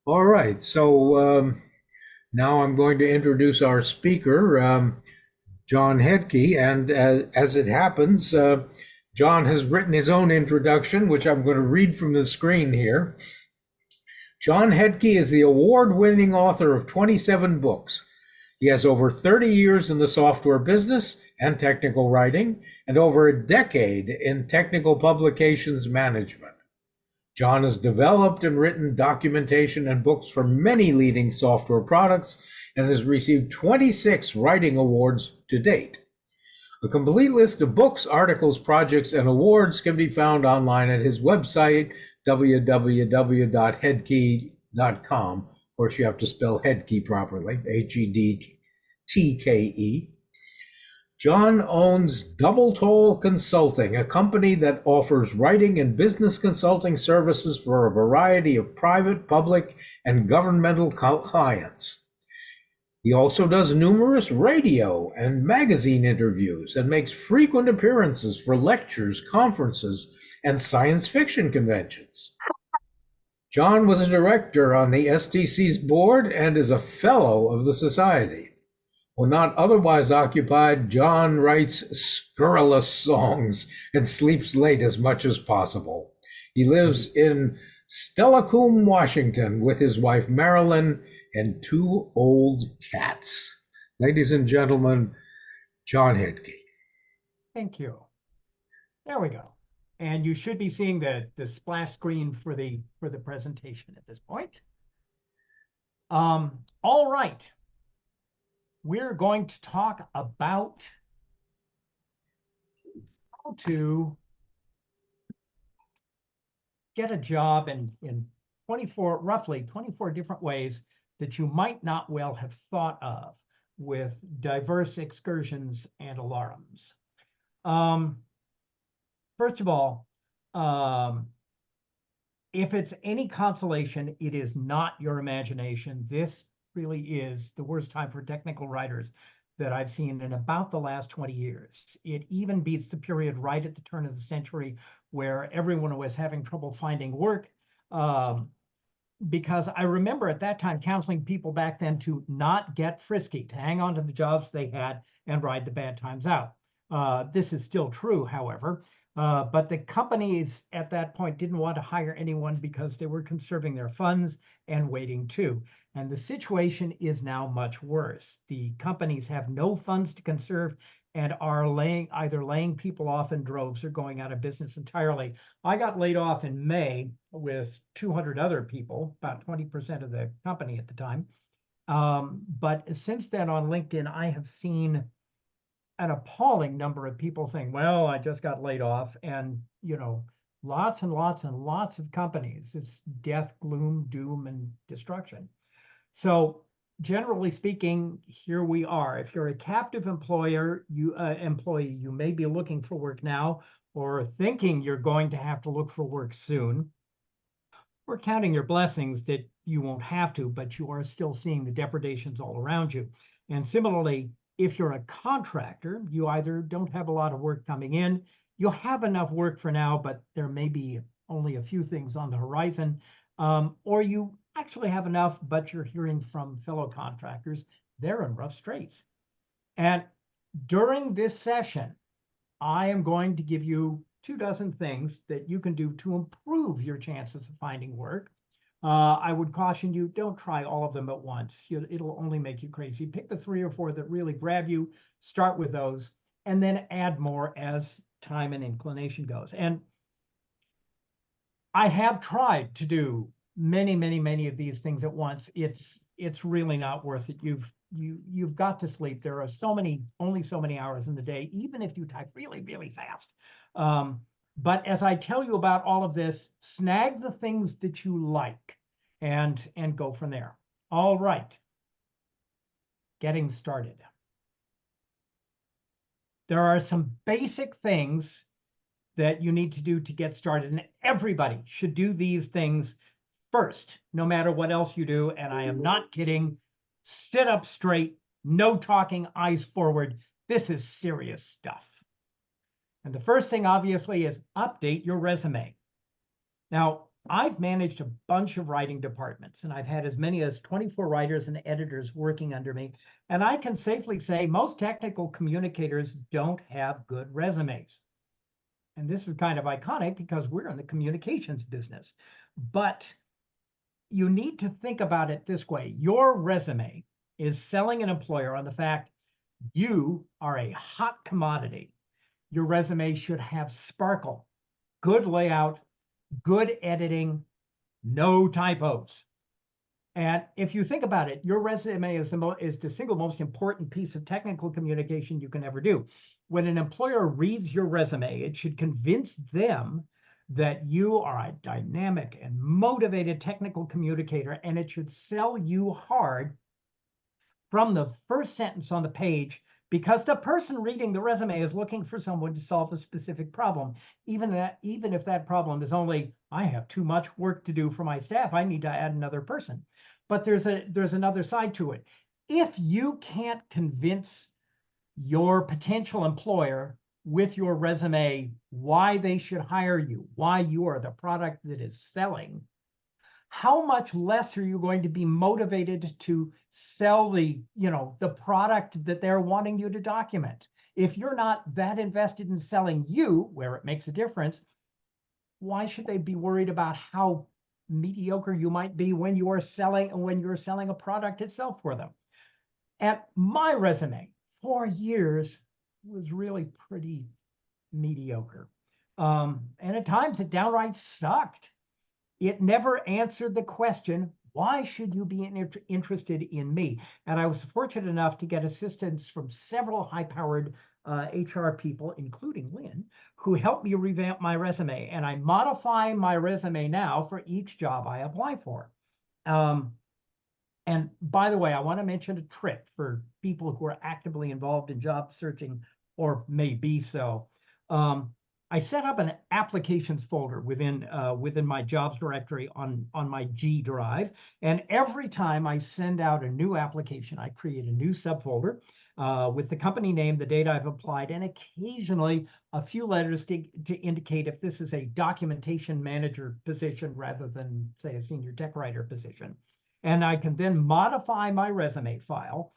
All right, so now I'm going to introduce our speaker, John Hedtke, and as it happens, John has written his own introduction, which I'm going to read from the screen here. John Hedtke is the award-winning author of 27 books. He has over 30 years in the software business and technical writing, and over a decade in technical publications management. John has developed and written documentation and books for many leading software products and has received 26 writing awards to date. A complete list of books, articles, projects, and awards can be found online at his website, www.hedtke.com. Of course, you have to spell Hedtke properly, Hedtke. John owns Double Toll Consulting, a company that offers writing and business consulting services for a variety of private, public, and governmental clients. He also does numerous radio and magazine interviews and makes frequent appearances for lectures, conferences, and science fiction conventions. John was a director on the STC's board and is a fellow of the Society. When not otherwise occupied, John writes scurrilous songs and sleeps late as much as possible. He lives in Steilacoom, Washington, with his wife Marilyn and 2 old cats. Ladies and gentlemen, John Hedtke. Thank you. There we go. And you should be seeing the splash screen for the presentation at this point. All right. We're going to talk about how to get a job in roughly 24 different ways that you might not well have thought of, with diverse excursions and alarms. First of all, if it's any consolation, it is not your imagination. This really is the worst time for technical writers that I've seen in about the last 20 years. It even beats the period right at the turn of the century where everyone was having trouble finding work. Because I remember at that time counseling people back then to not get frisky, to hang on to the jobs they had and ride the bad times out. This is still true, however. But the companies at that point didn't want to hire anyone because they were conserving their funds and waiting too. And the situation is now much worse. The companies have no funds to conserve and are either laying people off in droves or going out of business entirely. I got laid off in May with 200 other people, about 20% of the company at the time. But since then on LinkedIn, I have seen an appalling number of people saying, well, I just got laid off, and lots and lots and lots of companies. It's death, gloom, doom, and destruction. So generally speaking, here we are. If you're a captive employee, you may be looking for work now or thinking you're going to have to look for work soon. We're counting your blessings that you won't have to, but you are still seeing the depredations all around you. And similarly, if you're a contractor, you either don't have a lot of work coming in, you'll have enough work for now, but there may be only a few things on the horizon, or you actually have enough, but you're hearing from fellow contractors, they're in rough straits. And during this session, I am going to give you 24 things that you can do to improve your chances of finding work. I would caution you, don't try all of them at once. It'll only make you crazy. Pick the 3 or 4 that really grab you, start with those, and then add more as time and inclination goes. And I have tried to do many of these things at once. It's really not worth it. You've got to sleep. There are only so many hours in the day, even if you type really fast. But as I tell you about all of this, snag the things that you like and go from there. All right. Getting started. There are some basic things that you need to do to get started, and everybody should do these things first, no matter what else you do. And I am not kidding. Sit up straight, no talking, eyes forward. This is serious stuff. And the first thing, obviously, is update your resume. Now, I've managed a bunch of writing departments, and I've had as many as 24 writers and editors working under me. And I can safely say most technical communicators don't have good resumes. And this is kind of iconic because we're in the communications business. But you need to think about it this way. Your resume is selling an employer on the fact you are a hot commodity. Your resume should have sparkle, good layout, good editing, no typos. And if you think about it, your resume is the single most important piece of technical communication you can ever do. When an employer reads your resume, it should convince them that you are a dynamic and motivated technical communicator, and it should sell you hard from the first sentence on the page, because the person reading the resume is looking for someone to solve a specific problem. Even if that problem is only, I have too much work to do for my staff, I need to add another person. But there's another side to it. If you can't convince your potential employer with your resume why they should hire you, why you are the product that is selling, how much less are you going to be motivated to sell the product that they're wanting you to document? If you're not that invested in selling you, where it makes a difference, why should they be worried about how mediocre you might be when you're selling a product itself for them? And my resume, 4 years, was really pretty mediocre. And at times it downright sucked. It never answered the question, why should you be interested in me? And I was fortunate enough to get assistance from several high-powered HR people, including Lynn, who helped me revamp my resume. And I modify my resume now for each job I apply for. And by the way, I want to mention a trick for people who are actively involved in job searching or may be so. I set up an applications folder within my jobs directory on my G drive. And every time I send out a new application, I create a new subfolder with the company name, the date I've applied, and occasionally a few letters to indicate if this is a documentation manager position rather than, say, a senior tech writer position. And I can then modify my resume file,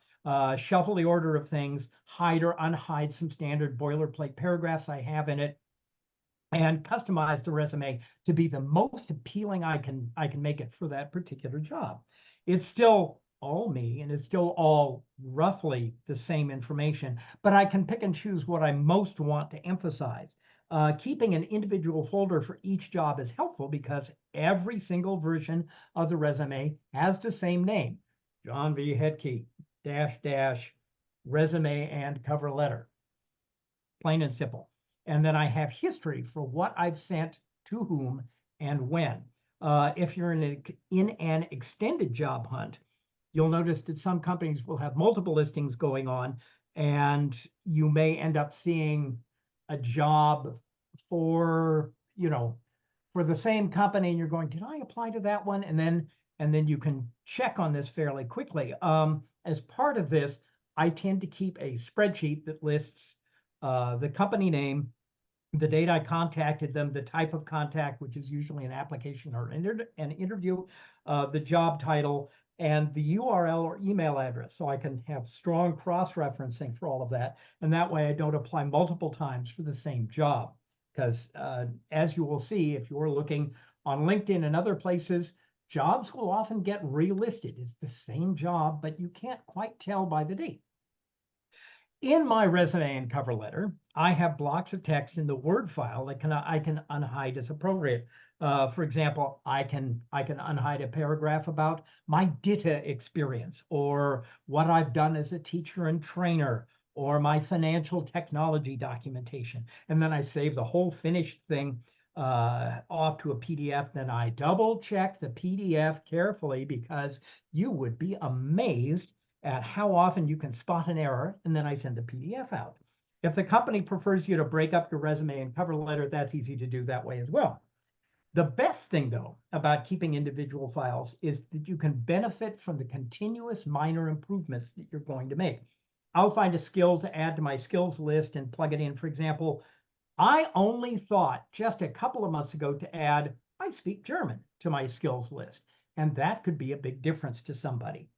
shuffle the order of things, hide or unhide some standard boilerplate paragraphs I have in it, and customize the resume to be the most appealing I can make it for that particular job. It's still all me, and it's still all roughly the same information, but I can pick and choose what I most want to emphasize. Keeping an individual folder for each job is helpful because every single version of the resume has the same name, John V. Hedtke, resume and cover letter. Plain and simple. And then I have history for what I've sent to whom and when. If you're in an extended job hunt, you'll notice that some companies will have multiple listings going on, and you may end up seeing a job for the same company, and you're going, did I apply to that one? And then you can check on this fairly quickly. As part of this, I tend to keep a spreadsheet that lists the company name, the date I contacted them, the type of contact, which is usually an application or an interview, the job title, and the URL or email address. So I can have strong cross-referencing for all of that. And that way I don't apply multiple times for the same job. Because as you will see, if you're looking on LinkedIn and other places, jobs will often get relisted. It's the same job, but you can't quite tell by the date. In my resume and cover letter, I have blocks of text in the Word file that I can unhide as appropriate. For example, I can unhide a paragraph about my DITA experience, or what I've done as a teacher and trainer, or my financial technology documentation. And then I save the whole finished thing off to a PDF. Then I double check the PDF carefully, because you would be amazed at how often you can spot an error, and then I send the PDF out. If the company prefers you to break up your resume and cover letter, that's easy to do that way as well. The best thing, though, about keeping individual files is that you can benefit from the continuous minor improvements that you're going to make. I'll find a skill to add to my skills list and plug it in. For example, I only thought just a couple of months ago to add, I might speak German to my skills list, and that could be a big difference to somebody.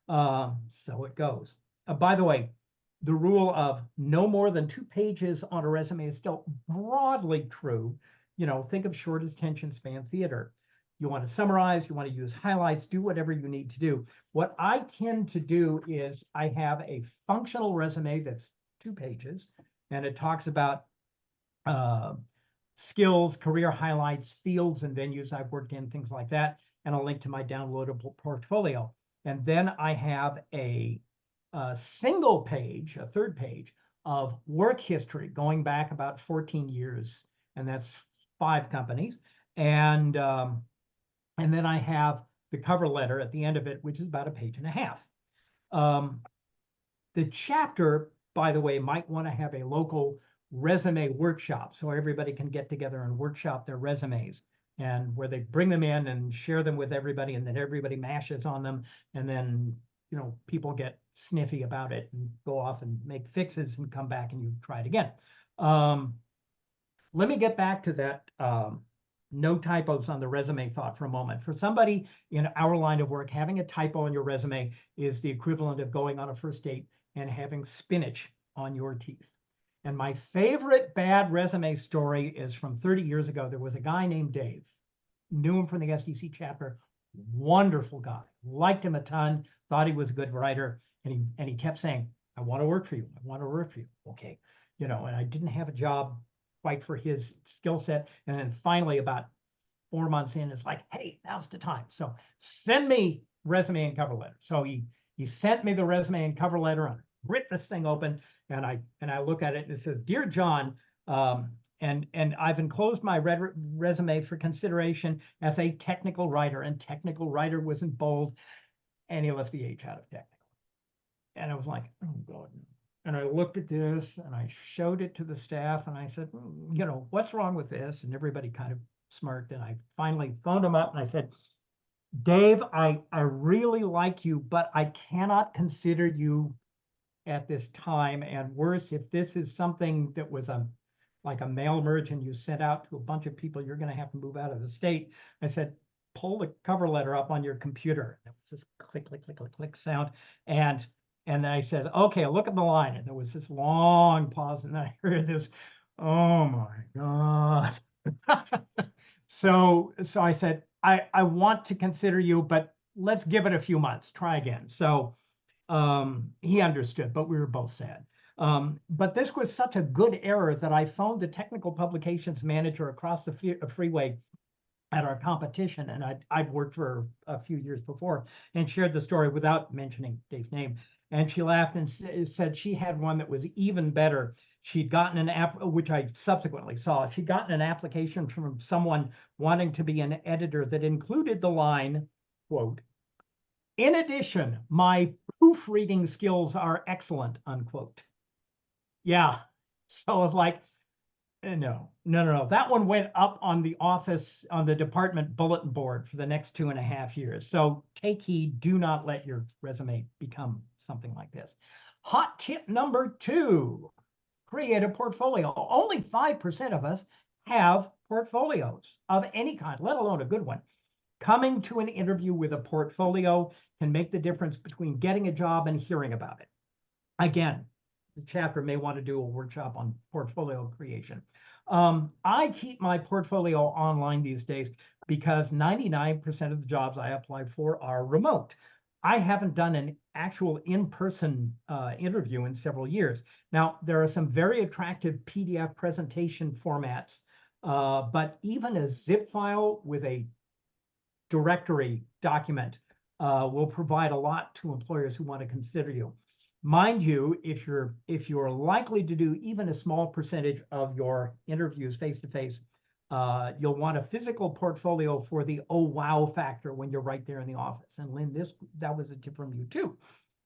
So it goes. By the way, the rule of no more than 2 pages on a resume is still broadly true. Think of short attention span theater. You want to summarize, you want to use highlights, do whatever you need to do. What I tend to do is I have a functional resume that's 2 pages, and it talks about skills, career highlights, fields and venues I've worked in, things like that, and a link to my downloadable portfolio. And then I have a single page, a third page of work history going back about 14 years, and that's 5 companies. And then I have the cover letter at the end of it, which is about 1.5 pages. The chapter, by the way, might want to have a local resume workshop so everybody can get together and workshop their resumes, and where they bring them in and share them with everybody, and then everybody mashes on them, and then people get sniffy about it and go off and make fixes and come back and you try it again. Let me get back to that no typos on the resume thought for a moment. For somebody in our line of work, having a typo on your resume is the equivalent of going on a first date and having spinach on your teeth. And my favorite bad resume story is from 30 years ago. There was a guy named Dave, knew him from the SDC chapter, wonderful guy, liked him a ton, thought he was a good writer, and he kept saying, I want to work for you. I want to work for you. Okay. And I didn't have a job quite for his skill set. And then finally, about 4 months in, it's like, hey, now's the time. So send me resume and cover letter. So he sent me the resume and cover letter, and rip this thing open, and I look at it, and it says, Dear John, and I've enclosed my resume for consideration as a technical writer, and technical writer was in bold, and he left the H out of technical. And I was like, oh God. And I looked at this and I showed it to the staff, and I said, what's wrong with this? And everybody kind of smirked. And I finally phoned him up and I said, Dave, I really like you, but I cannot consider you at this time. And worse, if this is something that was like a mail merge and you sent out to a bunch of people, you're going to have to move out of the state. I said, pull the cover letter up on your computer. It was this click, click, click, click, click sound. And I said, okay, look at the line. And there was this long pause, and I heard this, oh my God. So I said, I want to consider you, but let's give it a few months, try again. So he understood, but we were both sad. But this was such a good error that I phoned the technical publications manager across the freeway at our competition, and I'd worked for a few years before, and shared the story without mentioning Dave's name. And she laughed and said she had one that was even better. She'd gotten an app, which I subsequently saw. She'd gotten an application from someone wanting to be an editor that included the line, quote, in addition, my proofreading skills are excellent, unquote. Yeah. So I was like, no. That one went up on the department bulletin board for the next 2.5 years. So take heed, do not let your resume become something like this. Hot tip number 2, create a portfolio. Only 5% of us have portfolios of any kind, let alone a good one. Coming to an interview with a portfolio can make the difference between getting a job and hearing about it. Again, the chapter may want to do a workshop on portfolio creation. I keep my portfolio online these days because 99% of the jobs I apply for are remote. I haven't done an actual in-person interview in several years. Now, there are some very attractive PDF presentation formats, but even a zip file with a directory document will provide a lot to employers who want to consider you. Mind you, if you're likely to do even a small percentage of your interviews face-to-face, you'll want a physical portfolio for the oh wow factor when you're right there in the office. And Lynn, that was a tip from you too.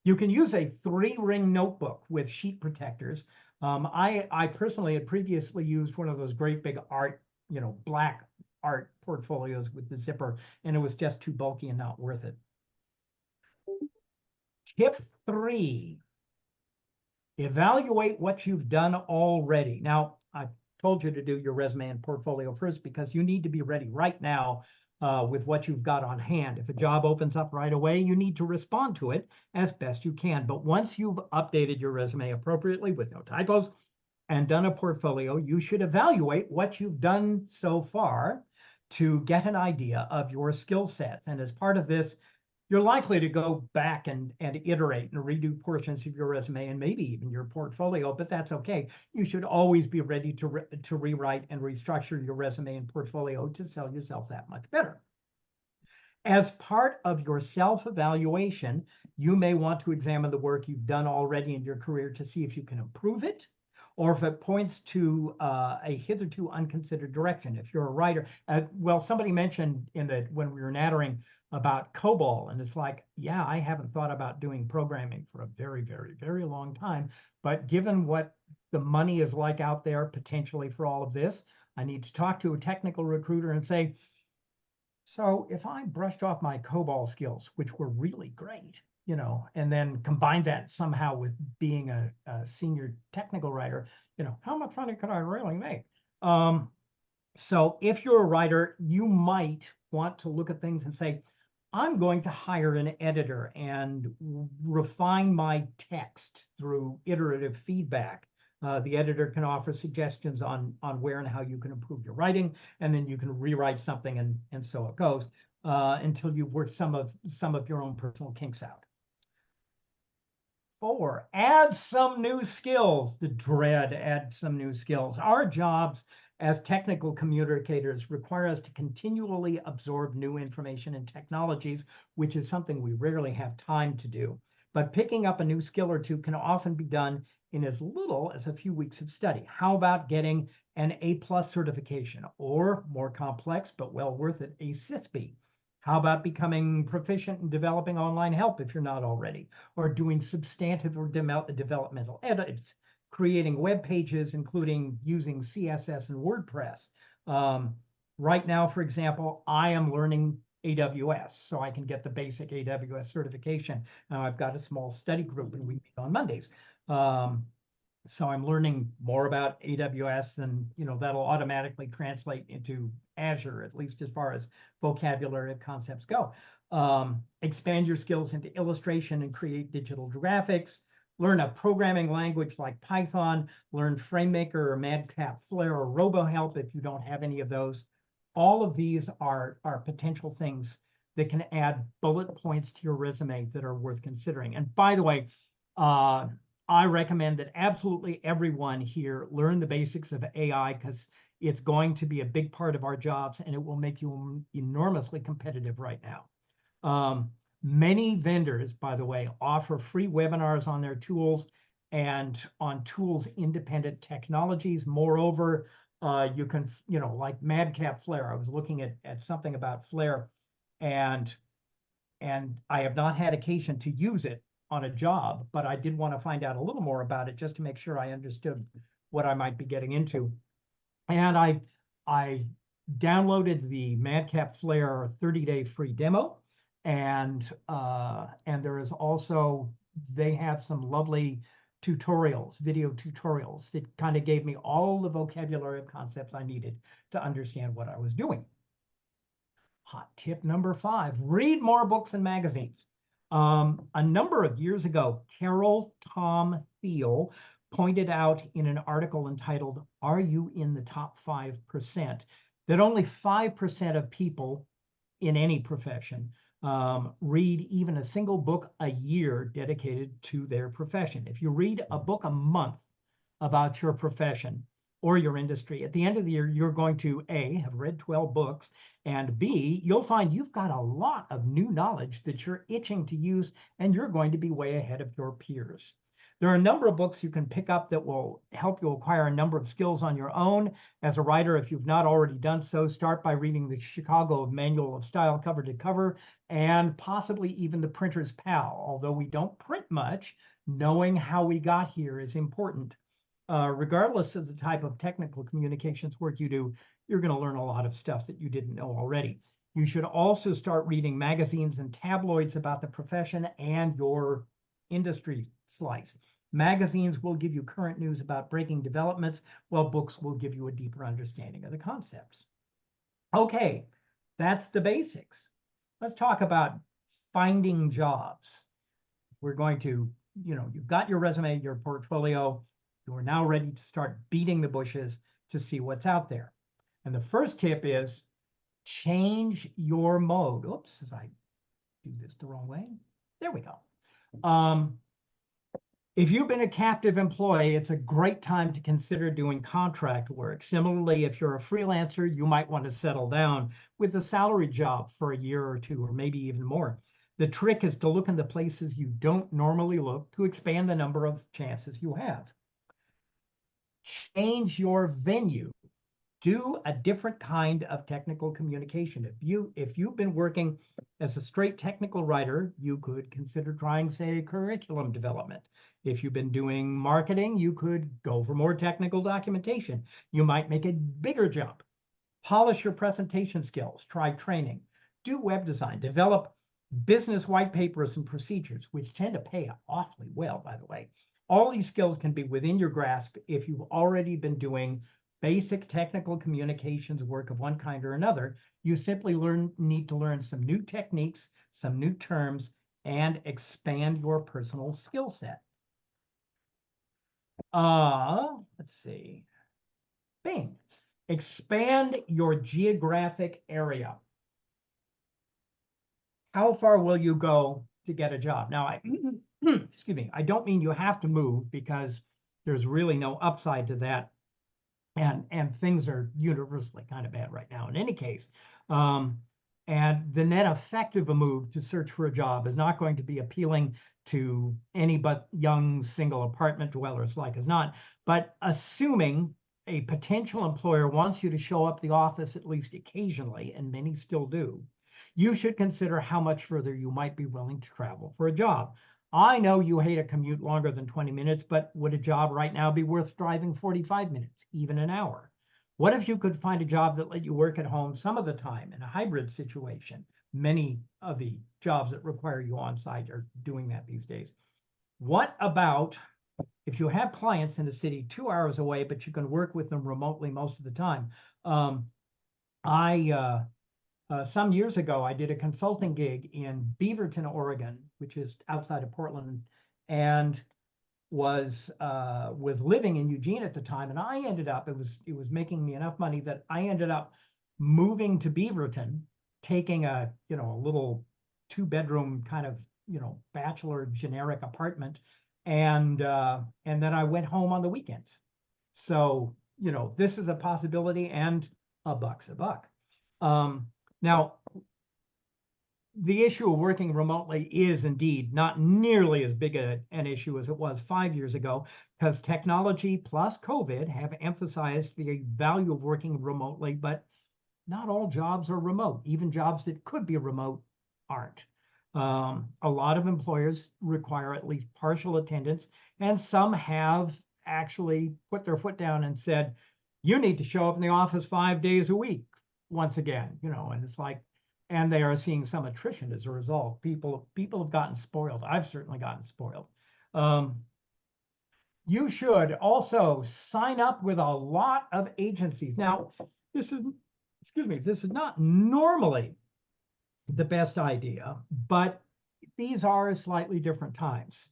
You can use a 3-ring notebook with sheet protectors. I personally had previously used one of those great big art, black art portfolios with the zipper, and it was just too bulky and not worth it. Tip 3, evaluate what you've done already. Now, told you to do your resume and portfolio first because you need to be ready right now with what you've got on hand. If a job opens up right away, you need to respond to it as best you can. But once you've updated your resume appropriately with no typos and done a portfolio, you should evaluate what you've done so far to get an idea of your skill sets. And as part of this, you're likely to go back and iterate and redo portions of your resume and maybe even your portfolio, but that's okay. You should always be ready to rewrite and restructure your resume and portfolio to sell yourself that much better. As part of your self-evaluation, you may want to examine the work you've done already in your career to see if you can improve it, or if it points to a hitherto unconsidered direction. If you're a writer, well, somebody mentioned when we were nattering about COBOL, and it's like, yeah, I haven't thought about doing programming for a very, very, very long time. But given what the money is like out there potentially for all of this, I need to talk to a technical recruiter and say, so if I brushed off my COBOL skills, which were really great, and then combined that somehow with being a senior technical writer, how much money could I really make? So if you're a writer, you might want to look at things and say, I'm going to hire an editor and refine my text through iterative feedback. The editor can offer suggestions on where and how you can improve your writing, and then you can rewrite something, and so it goes until you've worked some of your own personal kinks out. 4, add some new skills. The dread add some new skills. Our jobs as technical communicators require us to continually absorb new information and technologies, which is something we rarely have time to do. But picking up a new skill or two can often be done in as little as a few weeks of study. How about getting an A+ certification, or more complex but well worth it, a CISP? How about becoming proficient in developing online help if you're not already, or doing substantive or developmental edits, creating web pages, including using CSS and WordPress. Right now, for example, I am learning AWS, so I can get the basic AWS certification. Now I've got a small study group and we meet on Mondays. So I'm learning more about AWS, and that'll automatically translate into Azure, at least as far as vocabulary and concepts go. Expand your skills into illustration and create digital graphics. Learn a programming language like Python. Learn FrameMaker or Madcap Flare or RoboHelp if you don't have any of those. All of these are potential things that can add bullet points to your resume that are worth considering. And by the way, I recommend that absolutely everyone here learn the basics of AI, because it's going to be a big part of our jobs and it will make you enormously competitive right now. Many vendors, by the way, offer free webinars on their tools and on tools independent technologies. Moreover, you can, like Madcap Flare. I was looking at something about Flare, and I have not had occasion to use it on a job, but I did want to find out a little more about it just to make sure I understood what I might be getting into. And I downloaded the Madcap Flare 30-day free demo, and there is also, they have some lovely tutorials, video tutorials that kind of gave me all the vocabulary and concepts I needed to understand what I was doing. Hot tip number 5, read more books and magazines. A number of years ago, Carol Tom Thiel pointed out in an article entitled, "Are You in the Top 5%?" that only 5% of people in any profession read even a single book a year dedicated to their profession. If you read a book a month about your profession or your industry, at the end of the year, you're going to A, have read 12 books, and B, you'll find you've got a lot of new knowledge that you're itching to use, and you're going to be way ahead of your peers. There are a number of books you can pick up that will help you acquire a number of skills on your own. As a writer, if you've not already done so, start by reading the Chicago Manual of Style cover to cover, and possibly even the Printer's Pal. Although we don't print much, knowing how we got here is important. Regardless of the type of technical communications work you do, you're going to learn a lot of stuff that you didn't know already. You should also start reading magazines and tabloids about the profession and your industry slice. Magazines will give you current news about breaking developments, while books will give you a deeper understanding of the concepts. Okay, that's the basics. Let's talk about finding jobs. We're going to, you've got your resume, your portfolio. You are now ready to start beating the bushes to see what's out there. And the first tip is change your mode. Oops, as I do this the wrong way. There we go. If you've been a captive employee, it's a great time to consider doing contract work. Similarly, if you're a freelancer, you might want to settle down with a salary job for a year or two, or maybe even more. The trick is to look in the places you don't normally look to expand the number of chances you have. Change your venue. Do a different kind of technical communication. If you've been working as a straight technical writer, you could consider trying, say, curriculum development. If you've been doing marketing, you could go for more technical documentation. You might make a bigger jump. Polish your presentation skills, try training, do web design, develop business white papers and procedures, which tend to pay awfully well, by the way. All these skills can be within your grasp if you've already been doing basic technical communications work of one kind or another. You simply need to learn some new techniques, some new terms, and expand your personal skill set. Let's see. Bing. Expand your geographic area. How far will you go to get a job? Now, excuse me, I don't mean you have to move, because there's really no upside to that. And things are universally kind of bad right now in any case. And the net effect of a move to search for a job is not going to be appealing to any but young single apartment dwellers like as not. But assuming a potential employer wants you to show up the office at least occasionally, and many still do, you should consider how much further you might be willing to travel for a job. I know you hate a commute longer than 20 minutes, but would a job right now be worth driving 45 minutes, even an hour? What if you could find a job that let you work at home some of the time in a hybrid situation? Many of the jobs that require you on site are doing that these days. What about if you have clients in a city 2 hours away, but you can work with them remotely most of the time? Some years ago, I did a consulting gig in Beaverton, Oregon, which is outside of Portland, and was living in Eugene at the time. And I ended up, it was making me enough money that I ended up moving to Beaverton, taking a little 2-bedroom kind of bachelor generic apartment, and then I went home on the weekends. So this is a possibility, and a buck's a buck. Now, the issue of working remotely is indeed not nearly as big an issue as it was 5 years ago, because technology plus COVID have emphasized the value of working remotely, but not all jobs are remote. Even jobs that could be remote aren't. A lot of employers require at least partial attendance, and some have actually put their foot down and said, you need to show up in the office 5 days a week once again, and it's like, and they are seeing some attrition as a result. People have gotten spoiled. I've certainly gotten spoiled. You should also sign up with a lot of agencies. Now, this is not normally the best idea, but these are slightly different times.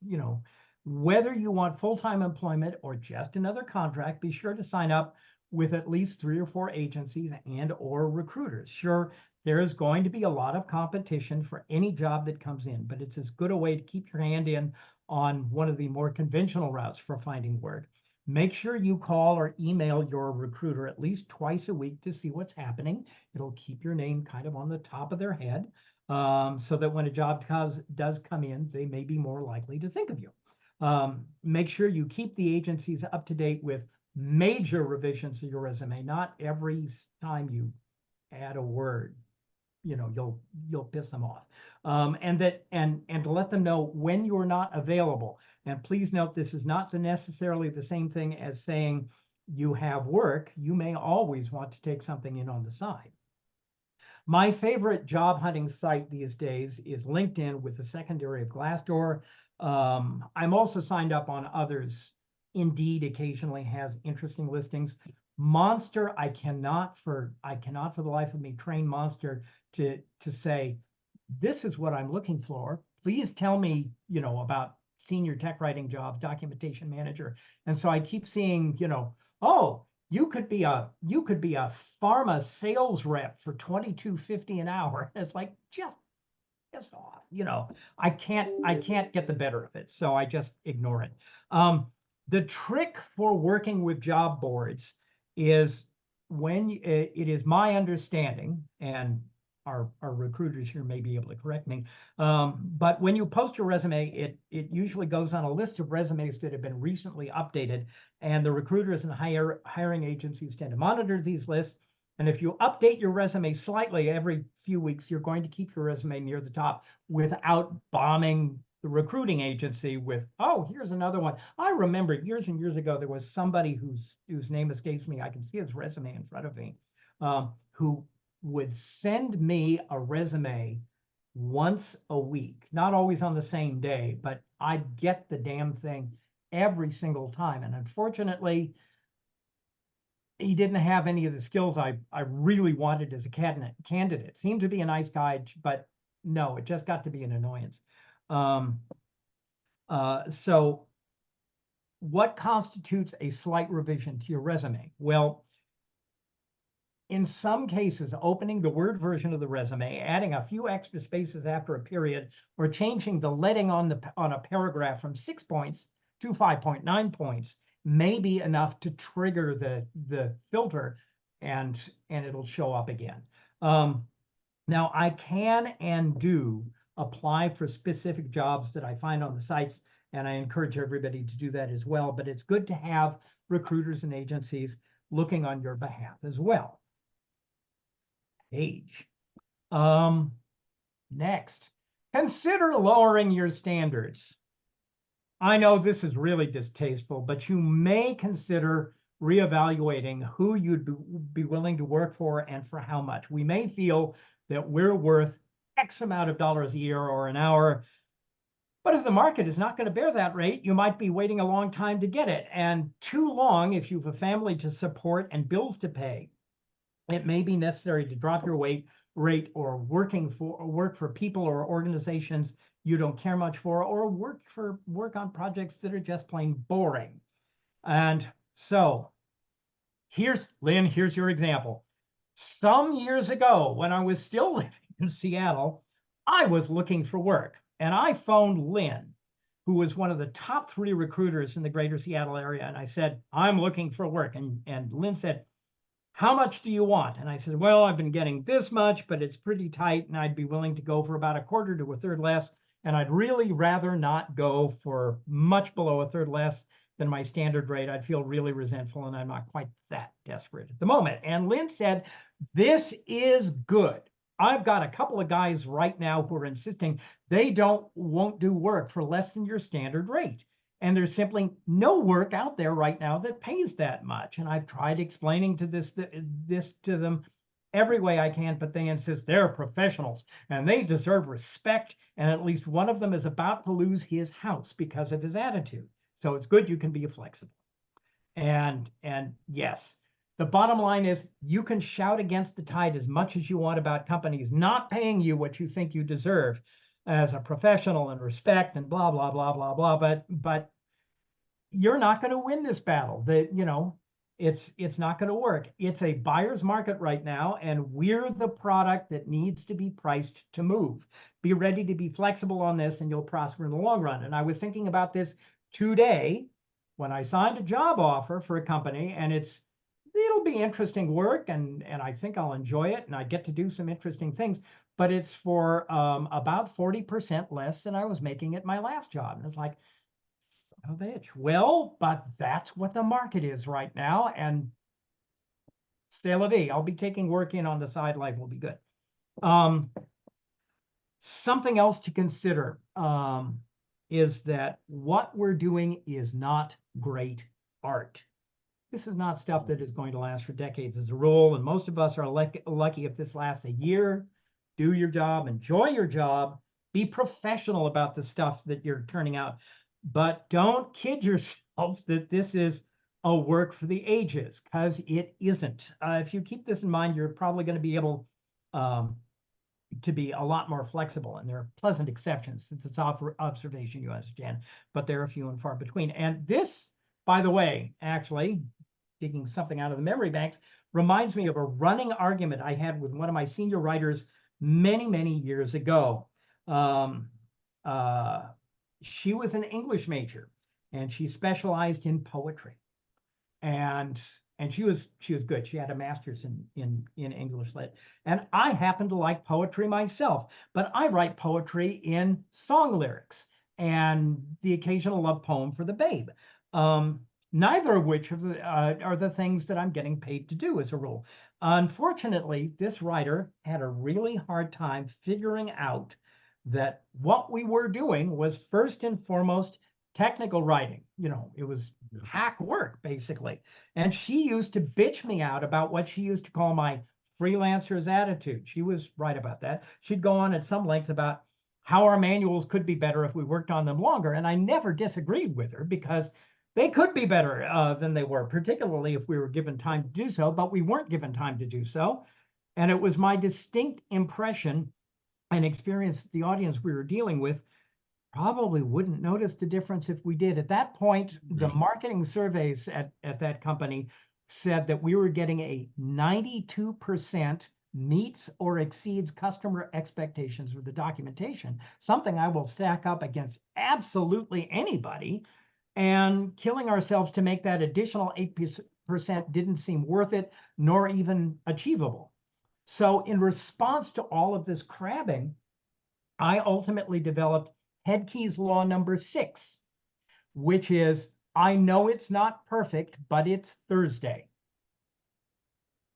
Whether you want full-time employment or just another contract, be sure to sign up with at least 3 or 4 agencies and or recruiters. Sure, there is going to be a lot of competition for any job that comes in, but it's as good a way to keep your hand in on one of the more conventional routes for finding work. Make sure you call or email your recruiter at least twice a week to see what's happening. It'll keep your name kind of on the top of their head, so that when a job does come in, they may be more likely to think of you. Make sure you keep the agencies up to date with major revisions to your resume. Not every time you add a word, you'll piss them off. And to let them know when you're not available. And please note, this is not necessarily the same thing as saying you have work. You may always want to take something in on the side. My favorite job hunting site these days is LinkedIn, with the secondary of Glassdoor. I'm also signed up on others. Indeed occasionally has interesting listings. Monster, I cannot for the life of me train Monster to say, this is what I'm looking for. Please tell me, about senior tech writing jobs, documentation manager. And so I keep seeing, oh, you could be a pharma sales rep for 22.50 an hour. It's like, just piss off. I can't get the better of it, so I just ignore it. The trick for working with job boards is it is my understanding, and our recruiters here may be able to correct me, but when you post your resume, it usually goes on a list of resumes that have been recently updated, and the recruiters and hiring agencies tend to monitor these lists. And if you update your resume slightly every few weeks, you're going to keep your resume near the top without bombing the recruiting agency with, oh, here's another one. I remember years and years ago, there was somebody whose name escapes me. I can see his resume in front of me, who would send me a resume once a week, not always on the same day, but I'd get the damn thing every single time. And unfortunately, he didn't have any of the skills I really wanted as a candidate. Seemed to be a nice guy, but no, it just got to be an annoyance. Um, so what constitutes a slight revision to your resume? Well, in some cases, opening the Word version of the resume, adding a few extra spaces after a period, or changing the leading on a paragraph from 6 points to 5.9 points may be enough to trigger the filter, and it'll show up again. Now, I can and do apply for specific jobs that I find on the sites, and I encourage everybody to do that as well. But it's good to have recruiters and agencies looking on your behalf as well. Age. Next, consider lowering your standards. I know this is really distasteful, but you may consider reevaluating who you'd be willing to work for and for how much. We may feel that we're worth X amount of dollars a year or an hour, but if the market is not going to bear that rate, you might be waiting a long time to get it, and too long if you have a family to support and bills to pay. It may be necessary to drop your rate or work for people or organizations you don't care much for, or work on projects that are just plain boring. And so here's your example. Some years ago, when I was still living in Seattle, I was looking for work, and I phoned Lynn, who was one of the top 3 recruiters in the greater Seattle area. And I said, I'm looking for work. And Lynn said, how much do you want? And I said, well, I've been getting this much, but it's pretty tight, and I'd be willing to go for about a quarter to a third less. And I'd really rather not go for much below a third less than my standard rate. I'd feel really resentful, and I'm not quite that desperate at the moment. And Lynn said, this is good. I've got a couple of guys right now who are insisting they won't do work for less than your standard rate. And there's simply no work out there right now that pays that much. And I've tried explaining this to them every way I can, but they insist they're professionals and they deserve respect. And at least one of them is about to lose his house because of his attitude. So it's good you can be flexible. And yes, the bottom line is you can shout against the tide as much as you want about companies not paying you what you think you deserve as a professional and respect and blah, blah, blah, blah, blah. But you're not going to win this battle. It's not going to work. It's a buyer's market right now, and we're the product that needs to be priced to move. Be ready to be flexible on this, and you'll prosper in the long run. And I was thinking about this today when I signed a job offer for a company, and it'll be interesting work, and I think I'll enjoy it, and I get to do some interesting things, but it's for about 40% less than I was making at my last job. And it's like, oh, bitch. Well, but that's what the market is right now, and c'est la vie. I'll be taking work in on the side. Life will be good. Something else to consider is that what we're doing is not great art. This is not stuff that is going to last for decades as a rule, and most of us are lucky if this lasts a year. Do your job, enjoy your job, Be professional about the stuff that you're turning out, but don't kid yourselves that this is a work for the ages, because it isn't. If you keep this in mind, you're probably going to be able um, to be a lot more flexible. And there are pleasant exceptions, since it's observation, you understand, but they're few and far between. And this, by the way, actually, digging something out of the memory banks, reminds me of a running argument I had with one of my senior writers many, many years ago. Um, uh, she was an English major, and she specialized in poetry, and she was good. She had a master's in English lit, and I happen to like poetry myself, but I write poetry in song lyrics and the occasional love poem for the babe. Um, Neither of which are the things that I'm getting paid to do as a rule. Unfortunately, this writer had a really hard time figuring out that what we were doing was first and foremost technical writing. It was hack work, basically. And she used to bitch me out about what she used to call my freelancer's attitude. She was right about that. She'd go on at some length about how our manuals could be better if we worked on them longer. And I never disagreed with her, because they could be better than they were, particularly if we were given time to do so, but we weren't given time to do so. And it was my distinct impression and experience that the audience we were dealing with probably wouldn't notice the difference if we did. At that point, the marketing surveys at that company said that we were getting a 92% meets or exceeds customer expectations with the documentation, something I will stack up against absolutely anybody. And killing ourselves to make that additional 8% didn't seem worth it, nor even achievable. So in response to all of this crabbing, I ultimately developed Hedtke's law number 6, which is, I know it's not perfect, but it's Thursday.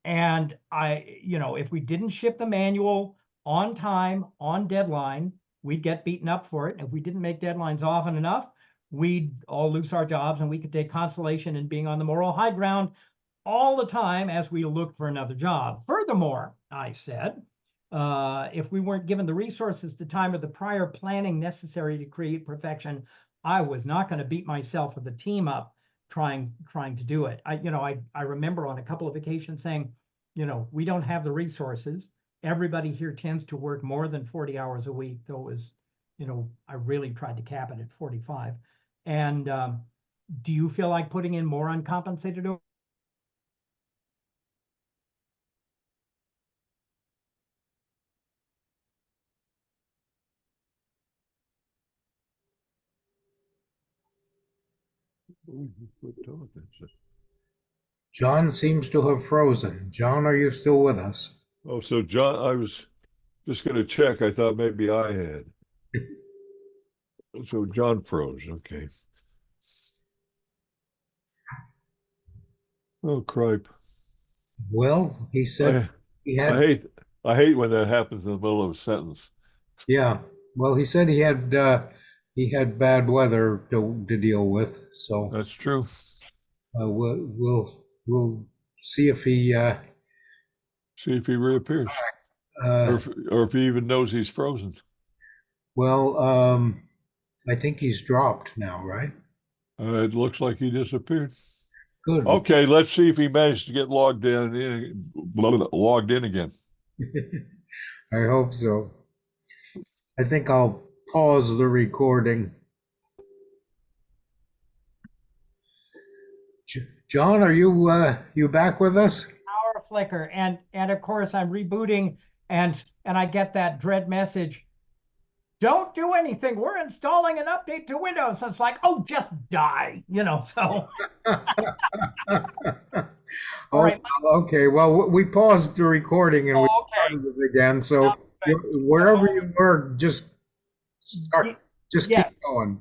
And if we didn't ship the manual on time, on deadline, we'd get beaten up for it. And if we didn't make deadlines often enough, we'd all lose our jobs, and we could take consolation in being on the moral high ground all the time as we looked for another job. Furthermore, I said, if we weren't given the resources, the time, or the prior planning necessary to create perfection, I was not going to beat myself or the team up trying to do it. I remember on a couple of occasions saying, we don't have the resources. Everybody here tends to work more than 40 hours a week, though it was, I really tried to cap it at 45. And do you feel like putting in more uncompensated overtime? John seems to have frozen. John, are you still with us? Oh, so John, I was just going to check. I thought maybe I had. So John froze. Okay. Oh, cripe. Well, he said I he I had, hate I hate when that happens in the middle of a sentence. yeah. Well, he said he had bad weather to deal with. So That's true. we'll see if he See if he reappears, uh, or if he even knows he's frozen. well, I think he's dropped now, right? It looks like he disappeared. Good. Okay, let's see if he managed to get logged in again. I hope so. I think I'll pause the recording. John, are you back with us? Power flicker, and of course I'm rebooting, and I get that dread message, don't do anything, we're installing an update to Windows. And it's like, oh, just die, so all Oh, right. okay. Well, we paused the recording and we Oh, okay. started it again. So Good. wherever you were, just Gi- keep yes, going.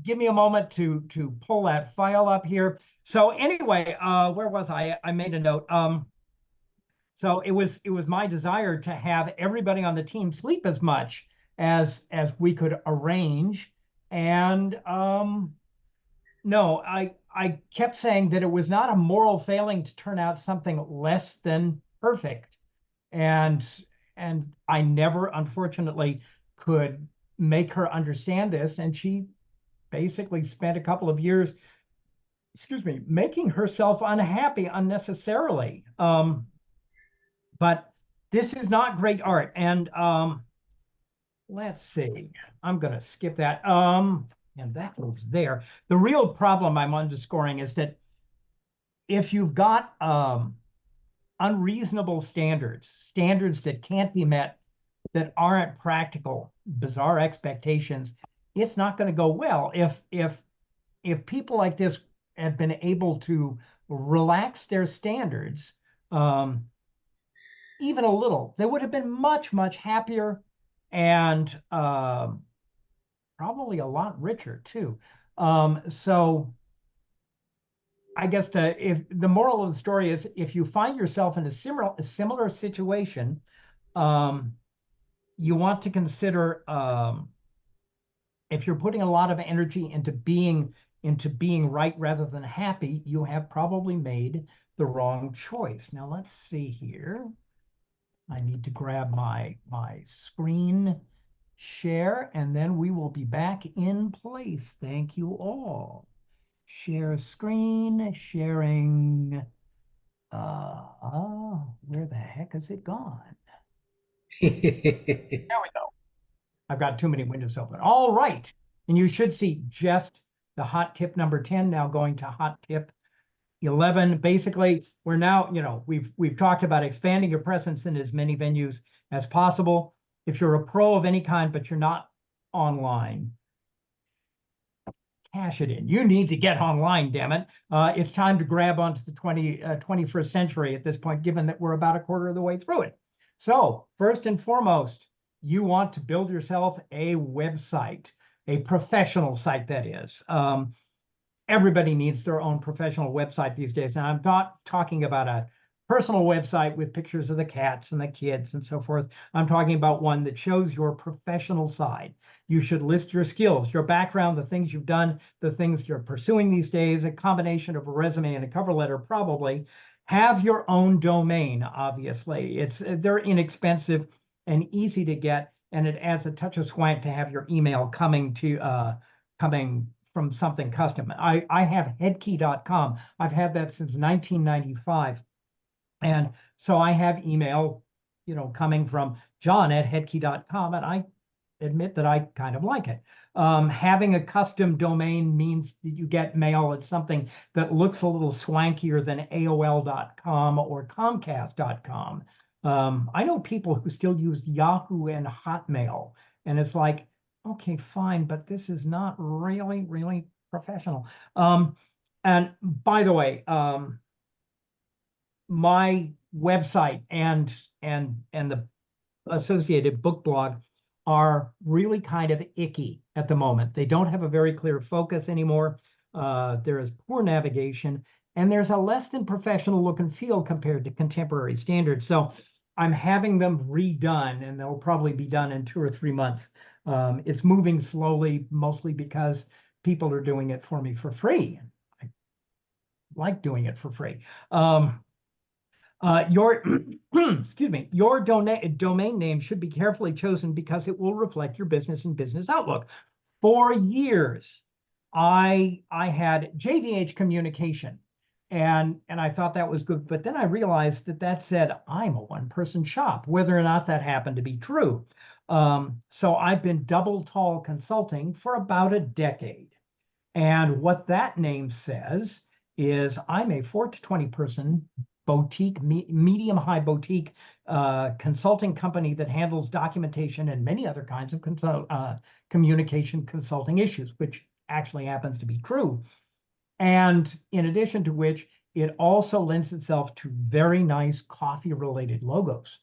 give me a moment to pull that file up here. So anyway, where was I made a note. So it was my desire to have everybody on the team sleep as much as we could arrange. And no, I kept saying that it was not a moral failing to turn out something less than perfect. And and I never, unfortunately, could make her understand this. And she basically spent a couple of years, excuse me, making herself unhappy unnecessarily. But this is not great art. And let's see, I'm going to skip that. And that goes there. The real problem I'm underscoring is that if you've got unreasonable standards that can't be met, that aren't practical, bizarre expectations, it's not going to go well. If people like this have been able to relax their standards, even a little, they would have been much, much happier and probably a lot richer too. So I guess if the moral of the story is, if you find yourself in a similar situation, you want to consider, if you're putting a lot of energy into being right rather than happy, you have probably made the wrong choice. Now let's see here. I need to grab my screen share, and then we will be back in place. Thank you all. Share screen, sharing. Where the heck has it gone? There we go. I've got too many windows open. All right. And you should see just the hot tip number 10 now going to hot tip 11. Basically, we're now, we've talked about expanding your presence in as many venues as possible. If you're a pro of any kind, but you're not online, cash it in. You need to get online, damn it. It's time to grab onto the 21st century at this point, given that we're about a quarter of the way through it. So first and foremost, you want to build yourself a website, a professional site, that is. Everybody needs their own professional website these days. And I'm not talking about a personal website with pictures of the cats and the kids and so forth. I'm talking about one that shows your professional side. You should list your skills, your background, the things you've done, the things you're pursuing these days, a combination of a resume and a cover letter, probably. Have your own domain, obviously. They're inexpensive and easy to get, and it adds a touch of swank to have your email coming from something custom. I have hedtke.com. I've had that since 1995. And so I have email, coming from John at hedtke.com, and I admit that I kind of like it. Having a custom domain means that you get mail at something that looks a little swankier than AOL.com or Comcast.com. I know people who still use Yahoo and Hotmail, and it's like, okay, fine, but this is not really, really professional. And by the way, my website and the associated book blog are really kind of icky at the moment. They don't have a very clear focus anymore. There is poor navigation, and there's a less than professional look and feel compared to contemporary standards. So I'm having them redone, and they'll probably be done in 2 or 3 months. It's moving slowly, mostly because people are doing it for me for free. I like doing it for free. Your excuse me, your domain name should be carefully chosen because it will reflect your business and business outlook. For years, I had JDH Communication, and I thought that was good, but then I realized that said I'm a one-person shop, whether or not that happened to be true. So I've been Double Tall Consulting for about a decade, and what that name says is I'm a 4 to 20 person boutique, medium-high boutique consulting company that handles documentation and many other kinds of communication consulting issues, which actually happens to be true. And in addition to which, it also lends itself to very nice coffee-related logos.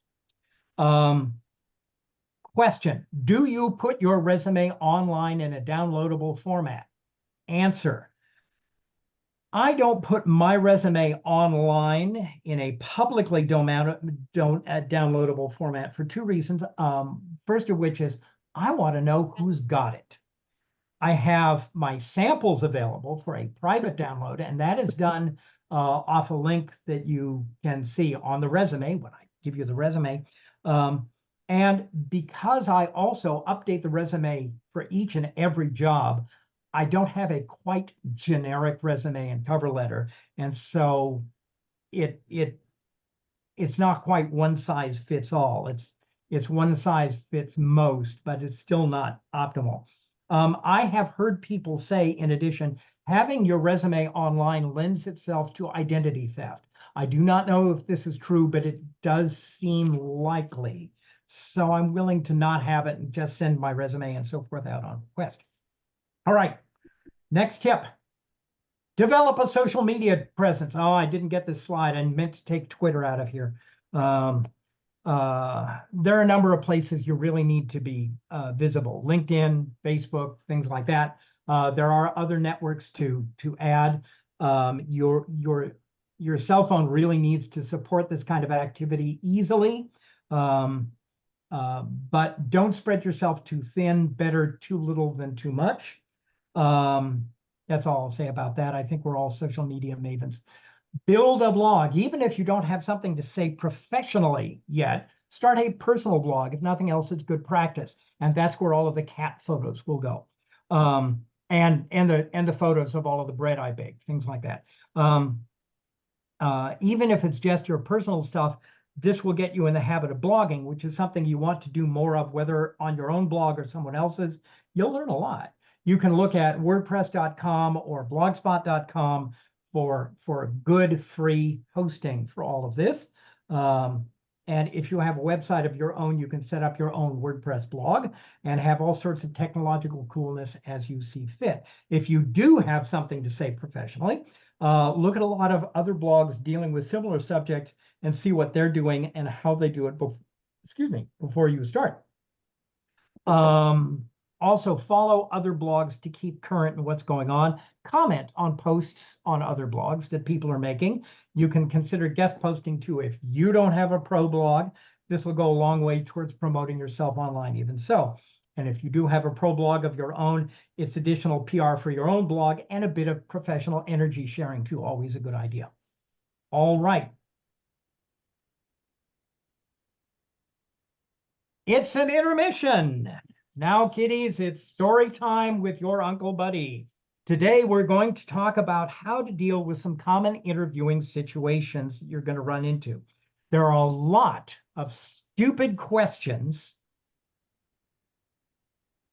Question, do you put your resume online in a downloadable format? Answer, I don't put my resume online in a publicly downloadable format for 2 reasons. First of which is I want to know who's got it. I have my samples available for a private download, and that is done off a link that you can see on the resume when I give you the resume. And because I also update the resume for each and every job, I don't have a quite generic resume and cover letter. And so it's not quite one size fits all. It's one size fits most, but it's still not optimal. I have heard people say, in addition, having your resume online lends itself to identity theft. I do not know if this is true, but it does seem likely. So I'm willing to not have it and just send my resume and so forth out on request. All right, next tip. Develop a social media presence. Oh, I didn't get this slide. I meant to take Twitter out of here. Um, there are a number of places you really need to be visible. LinkedIn, Facebook, things like that. There are other networks to add. Your cell phone really needs to support this kind of activity easily. But don't spread yourself too thin. Better too little than too much. That's all I'll say about that. I think we're all social media mavens. Build a blog. Even if you don't have something to say professionally yet, start a personal blog. If nothing else, it's good practice. And that's where all of the cat photos will go. And the photos of all of the bread I bake, things like that. Even if it's just your personal stuff, this will get you in the habit of blogging, which is something you want to do more of, whether on your own blog or someone else's. You'll learn a lot. You can look at WordPress.com or Blogspot.com for good free hosting for all of this. And if you have a website of your own, you can set up your own WordPress blog and have all sorts of technological coolness as you see fit. If you do have something to say professionally, look at a lot of other blogs dealing with similar subjects and see what they're doing and how they do it before you start. Also, follow other blogs to keep current in what's going on. Comment on posts on other blogs that people are making. You can consider guest posting too. If you don't have a pro blog, this will go a long way towards promoting yourself online even so. And if you do have a pro blog of your own, it's additional PR for your own blog and a bit of professional energy sharing too. Always a good idea. All right. It's an intermission. Now, kiddies, it's story time with your Uncle Buddy. Today, we're going to talk about how to deal with some common interviewing situations that you're going to run into. There are a lot of stupid questions.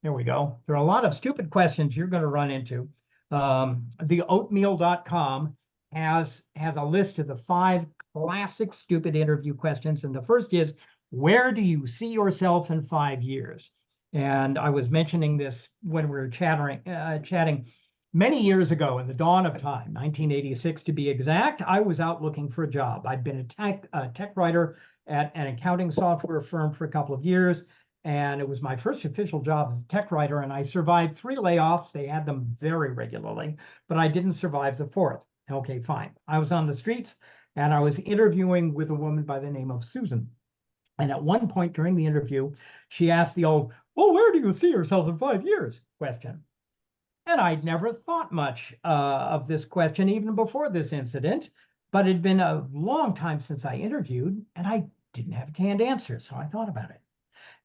There we go. There are a lot of stupid questions you're going to run into. The oatmeal.com has a list of the 5 classic stupid interview questions. And the first is, where do you see yourself in 5 years? And I was mentioning this when we were chatting many years ago in the dawn of time, 1986 to be exact. I was out looking for a job. I'd been a tech writer at an accounting software firm for a couple of years. And it was my first official job as a tech writer. And I survived 3 layoffs. They had them very regularly, but I didn't survive the 4th. Okay, fine. I was on the streets and I was interviewing with a woman by the name of Susan. And at one point during the interview, she asked the old, well, where do you see yourself in 5 years question? And I'd never thought much of this question even before this incident, but it'd been a long time since I interviewed and I didn't have a canned answer. So I thought about it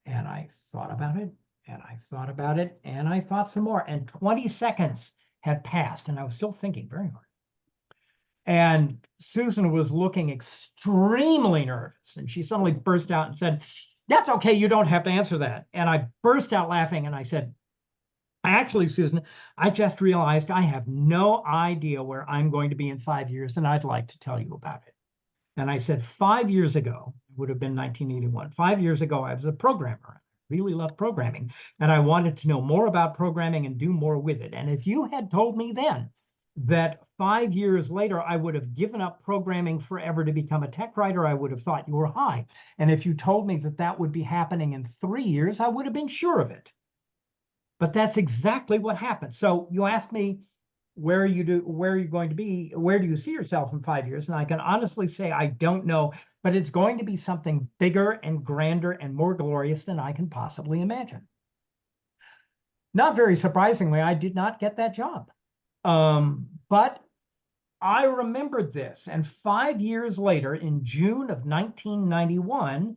and I thought about it and I thought about it and I thought some more. And 20 seconds had passed and I was still thinking very hard. And Susan was looking extremely nervous. And she suddenly burst out and said, that's okay. You don't have to answer that. And I burst out laughing. And I said, actually, Susan, I just realized I have no idea where I'm going to be in 5 years. And I'd like to tell you about it. And I said, 5 years ago, it would have been 1981. 5 years ago, I was a programmer. I really loved programming. And I wanted to know more about programming and do more with it. And if you had told me then that 5 years later, I would have given up programming forever to become a tech writer, I would have thought you were high. And if you told me that that would be happening in 3 years, I would have been sure of it. But that's exactly what happened. So you asked me, where are you going to be? Where do you see yourself in 5 years? And I can honestly say, I don't know, but it's going to be something bigger and grander and more glorious than I can possibly imagine. Not very surprisingly, I did not get that job. But I remembered this. And 5 years later, in June of 1991,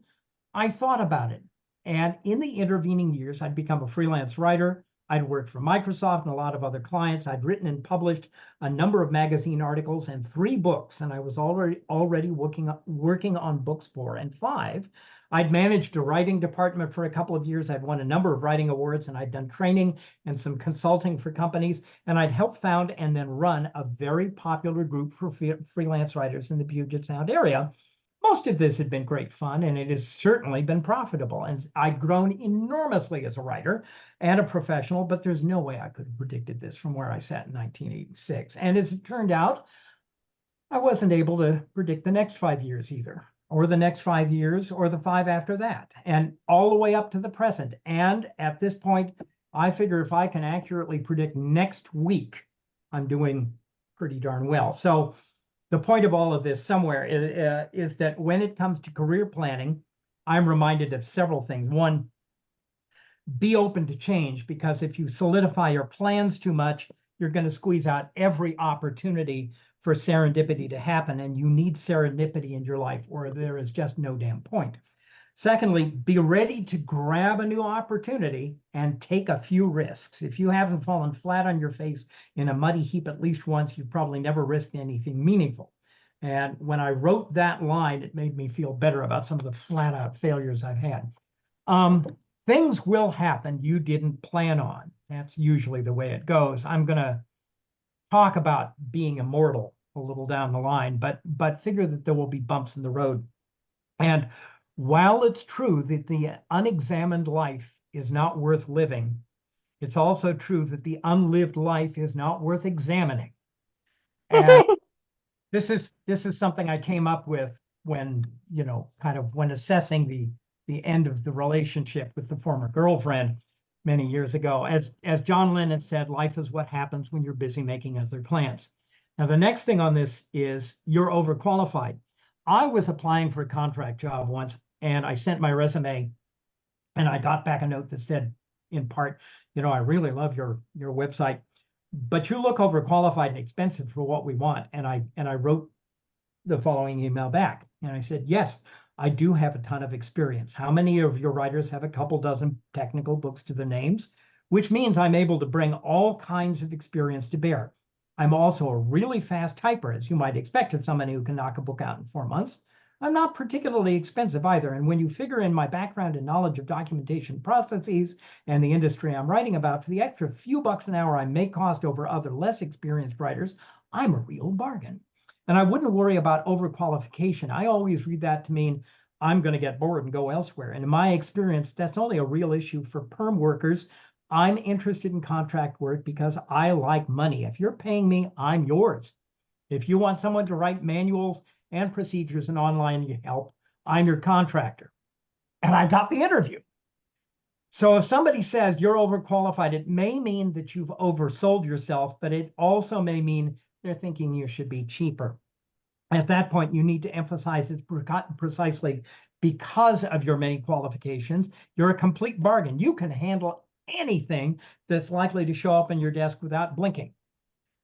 I thought about it. And in the intervening years, I'd become a freelance writer. I'd worked for Microsoft and a lot of other clients. I'd written and published a number of magazine articles and 3 books, and I was already working on books 4 and 5. I'd managed a writing department for a couple of years. I'd won a number of writing awards, and I'd done training and some consulting for companies. And I'd helped found and then run a very popular group for freelance writers in the Puget Sound area. Most of this had been great fun, and it has certainly been profitable. And I'd grown enormously as a writer and a professional, but there's no way I could have predicted this from where I sat in 1986. And as it turned out, I wasn't able to predict the next 5 years either, or the next 5 years, or the 5 after that, and all the way up to the present. And at this point, I figure if I can accurately predict next week, I'm doing pretty darn well. So the point of all of this somewhere is that when it comes to career planning, I'm reminded of several things. One, be open to change, because if you solidify your plans too much, you're going to squeeze out every opportunity for serendipity to happen, and you need serendipity in your life, or there is just no damn point. Secondly, be ready to grab a new opportunity and take a few risks. If you haven't fallen flat on your face in a muddy heap at least once, you've probably never risked anything meaningful. And when I wrote that line, it made me feel better about some of the flat out failures I've had. Things will happen you didn't plan on. That's usually the way it goes. I'm going to talk about being immortal a little down the line, but figure that there will be bumps in the road. And while it's true that the unexamined life is not worth living, it's also true that the unlived life is not worth examining. And this is something I came up with when, kind of when assessing the end of the relationship with the former girlfriend many years ago. As John Lennon said, life is what happens when you're busy making other plans. Now, the next thing on this is you're overqualified. I was applying for a contract job once, and I sent my resume, and I got back a note that said, in part, I really love your website, but you look overqualified and expensive for what we want. And I wrote the following email back, and I said, yes, I do have a ton of experience. How many of your writers have a couple dozen technical books to their names? Which means I'm able to bring all kinds of experience to bear. I'm also a really fast typer, as you might expect of somebody who can knock a book out in 4 months. I'm not particularly expensive either. And when you figure in my background and knowledge of documentation processes and the industry I'm writing about, for the extra few bucks an hour I may cost over other less experienced writers, I'm a real bargain. And I wouldn't worry about overqualification. I always read that to mean I'm going to get bored and go elsewhere. And in my experience, that's only a real issue for perm workers. I'm interested in contract work because I like money. If you're paying me, I'm yours. If you want someone to write manuals and procedures and online help, I'm your contractor. And I got the interview. So if somebody says you're overqualified, it may mean that you've oversold yourself, but it also may mean they're thinking you should be cheaper. At that point, you need to emphasize it's precisely because of your many qualifications. You're a complete bargain. You can handle anything that's likely to show up on your desk without blinking.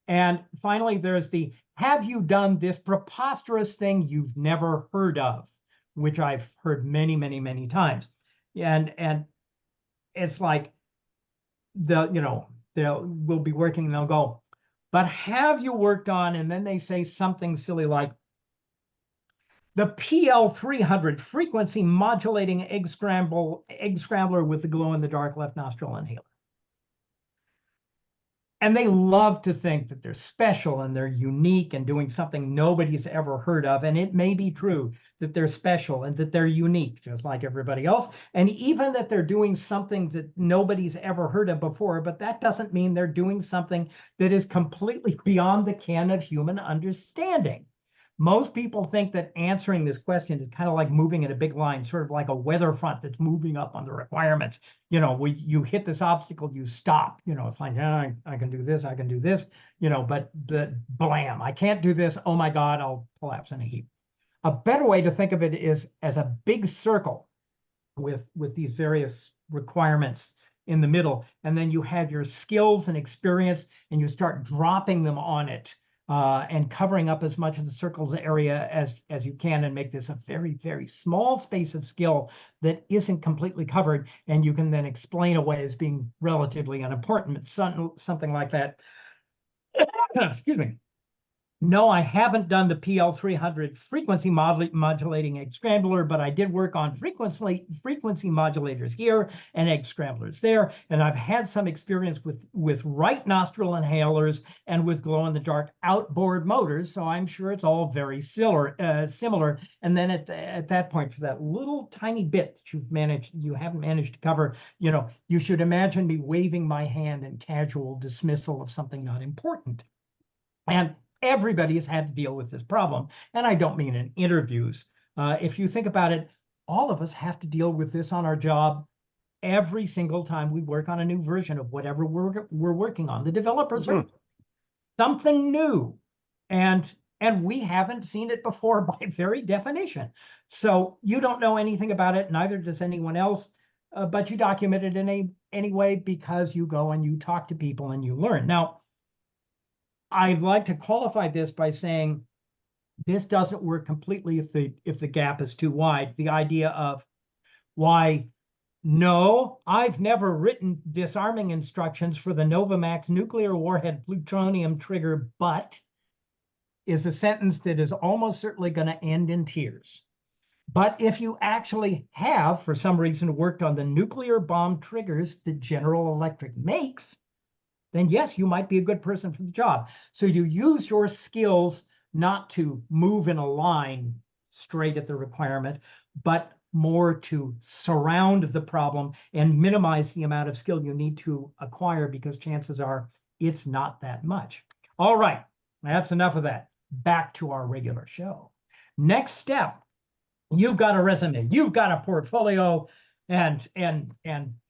And finally, there's the have you done this preposterous thing you've never heard of, which I've heard many, many, many times. And it's like we'll be working and they'll go, but have you worked on, and then they say something silly like the PL300 frequency modulating egg scrambler with the glow in the dark left nostril inhaler. And they love to think that they're special and they're unique and doing something nobody's ever heard of. And it may be true that they're special and that they're unique, just like everybody else. And even that they're doing something that nobody's ever heard of before, but that doesn't mean they're doing something that is completely beyond the ken of human understanding. Most people think that answering this question is kind of like moving in a big line, sort of like a weather front that's moving up on the requirements. You hit this obstacle, you stop. It's like, yeah, I can do this, I can do this, but blam, I can't do this. Oh my God, I'll collapse in a heap. A better way to think of it is as a big circle with these various requirements in the middle. And then you have your skills and experience, and you start dropping them on it and covering up as much of the circle's area as you can, and make this a very, very small space of skill that isn't completely covered, and you can then explain away as being relatively unimportant. Something like that. Excuse me. No, I haven't done the PL300 frequency modulating egg scrambler, but I did work on frequency modulators here and egg scramblers there. And I've had some experience with right nostril inhalers and with glow-in-the-dark outboard motors. So I'm sure it's all very similar. And then at that point, for that little tiny bit that you haven't managed to cover, you should imagine me waving my hand in casual dismissal of something not important. And everybody has had to deal with this problem. And I don't mean in interviews. If you think about it, all of us have to deal with this on our job every single time we work on a new version of whatever we're working on. The developers are something new, and we haven't seen it before by very definition. So you don't know anything about it, neither does anyone else, but you document it in any way because you go and you talk to people and you learn. Now, I'd like to qualify this by saying this doesn't work completely if the gap is too wide. The idea of why, no, I've never written disarming instructions for the Novamax nuclear warhead plutonium trigger, but is a sentence that is almost certainly going to end in tears. But if you actually have, for some reason, worked on the nuclear bomb triggers that General Electric makes, then yes, you might be a good person for the job. So you use your skills not to move in a line straight at the requirement, but more to surround the problem and minimize the amount of skill you need to acquire, because chances are it's not that much. All right, that's enough of that. Back to our regular show. Next step, you've got a resume, you've got a portfolio, and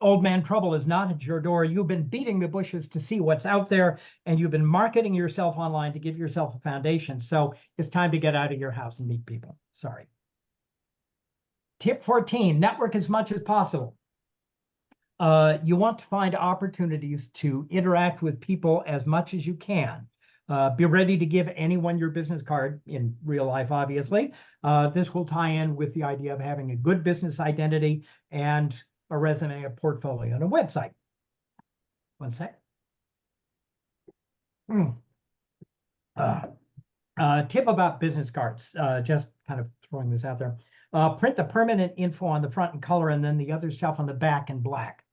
old man trouble is not at your door. You've been beating the bushes to see what's out there, and you've been marketing yourself online to give yourself a foundation. So it's time to get out of your house and meet people. Sorry. Tip 14, network as much as possible. You want to find opportunities to interact with people as much as you can. Be ready to give anyone your business card in real life, obviously. This will tie in with the idea of having a good business identity and a resume, a portfolio, and a website. One sec. Tip about business cards, just kind of throwing this out there. Print the permanent info on the front in color and then the other stuff on the back in black.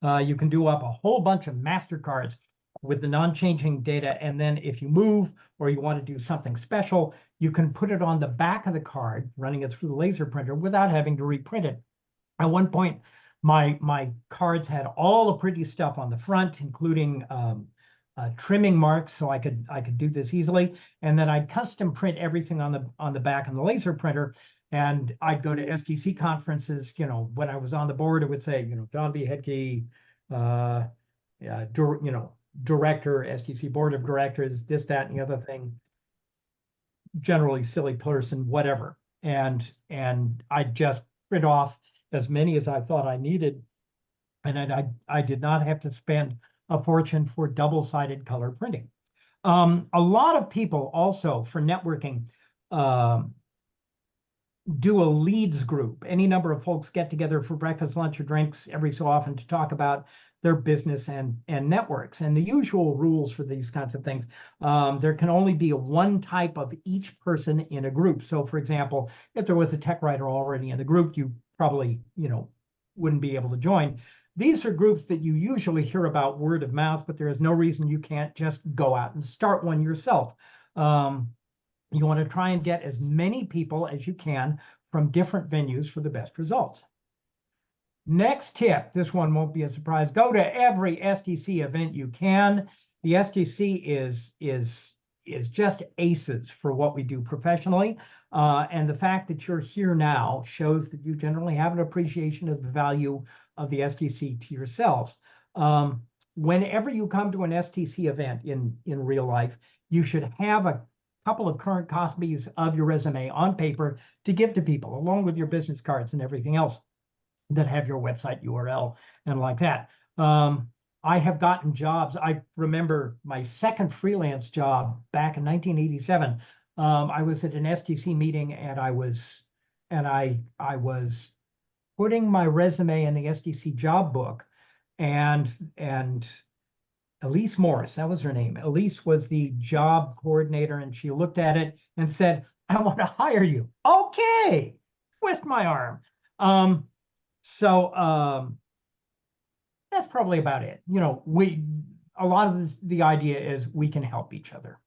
You can do up a whole bunch of MasterCards with the non-changing data. And then if you move or you want to do something special, you can put it on the back of the card, running it through the laser printer without having to reprint it. At one point, my cards had all the pretty stuff on the front, including trimming marks, so I could do this easily. And then I'd custom print everything on the back on the laser printer. And I'd go to STC conferences, when I was on the board, it would say, John B. Hedtke, director, STC board of directors, this, that, and the other thing, generally silly person, whatever. And I'd just print off as many as I thought I needed. And I did not have to spend a fortune for double-sided color printing. A lot of people also, for networking, do a leads group. Any number of folks get together for breakfast, lunch, or drinks every so often to talk about their business and networks. And the usual rules for these kinds of things, there can only be one type of each person in a group. So for example, if there was a tech writer already in the group, you probably, wouldn't be able to join. These are groups that you usually hear about word of mouth, but there is no reason you can't just go out and start one yourself. You want to try and get as many people as you can from different venues for the best results. Next tip, this one won't be a surprise. Go to every STC event you can. The STC is just aces for what we do professionally. And the fact that you're here now shows that you generally have an appreciation of the value of the STC to yourselves. Whenever you come to an STC event in real life, you should have a couple of current copies of your resume on paper to give to people, along with your business cards and everything else that have your website URL and like that. I have gotten jobs. I remember my second freelance job back in 1987. I was at an STC meeting and I was putting my resume in the STC job book, and Elise Morris, that was her name. Elise was the job coordinator, and she looked at it and said, "I want to hire you." Okay, twist my arm. So that's probably about it. A lot of the idea is we can help each other.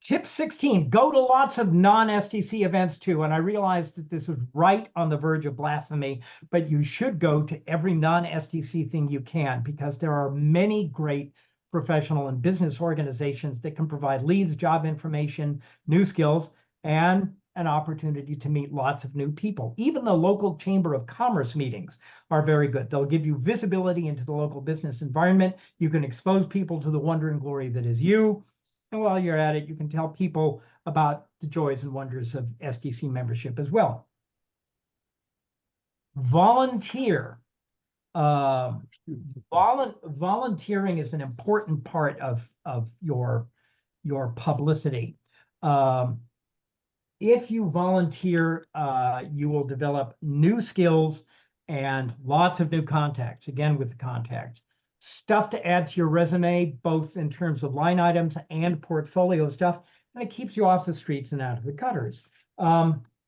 Tip 16, go to lots of non-STC events too. And I realized that this is right on the verge of blasphemy, but you should go to every non-STC thing you can, because there are many great professional and business organizations that can provide leads, job information, new skills, and an opportunity to meet lots of new people. Even the local Chamber of Commerce meetings are very good. They'll give you visibility into the local business environment. You can expose people to the wonder and glory that is you. And while you're at it, you can tell people about the joys and wonders of SDC membership as well. Volunteer. Volunteering is an important part of your publicity. If you volunteer, you will develop new skills and lots of new contacts, again, with the contacts. Stuff to add to your resume, both in terms of line items and portfolio stuff, and it keeps you off the streets and out of the gutters.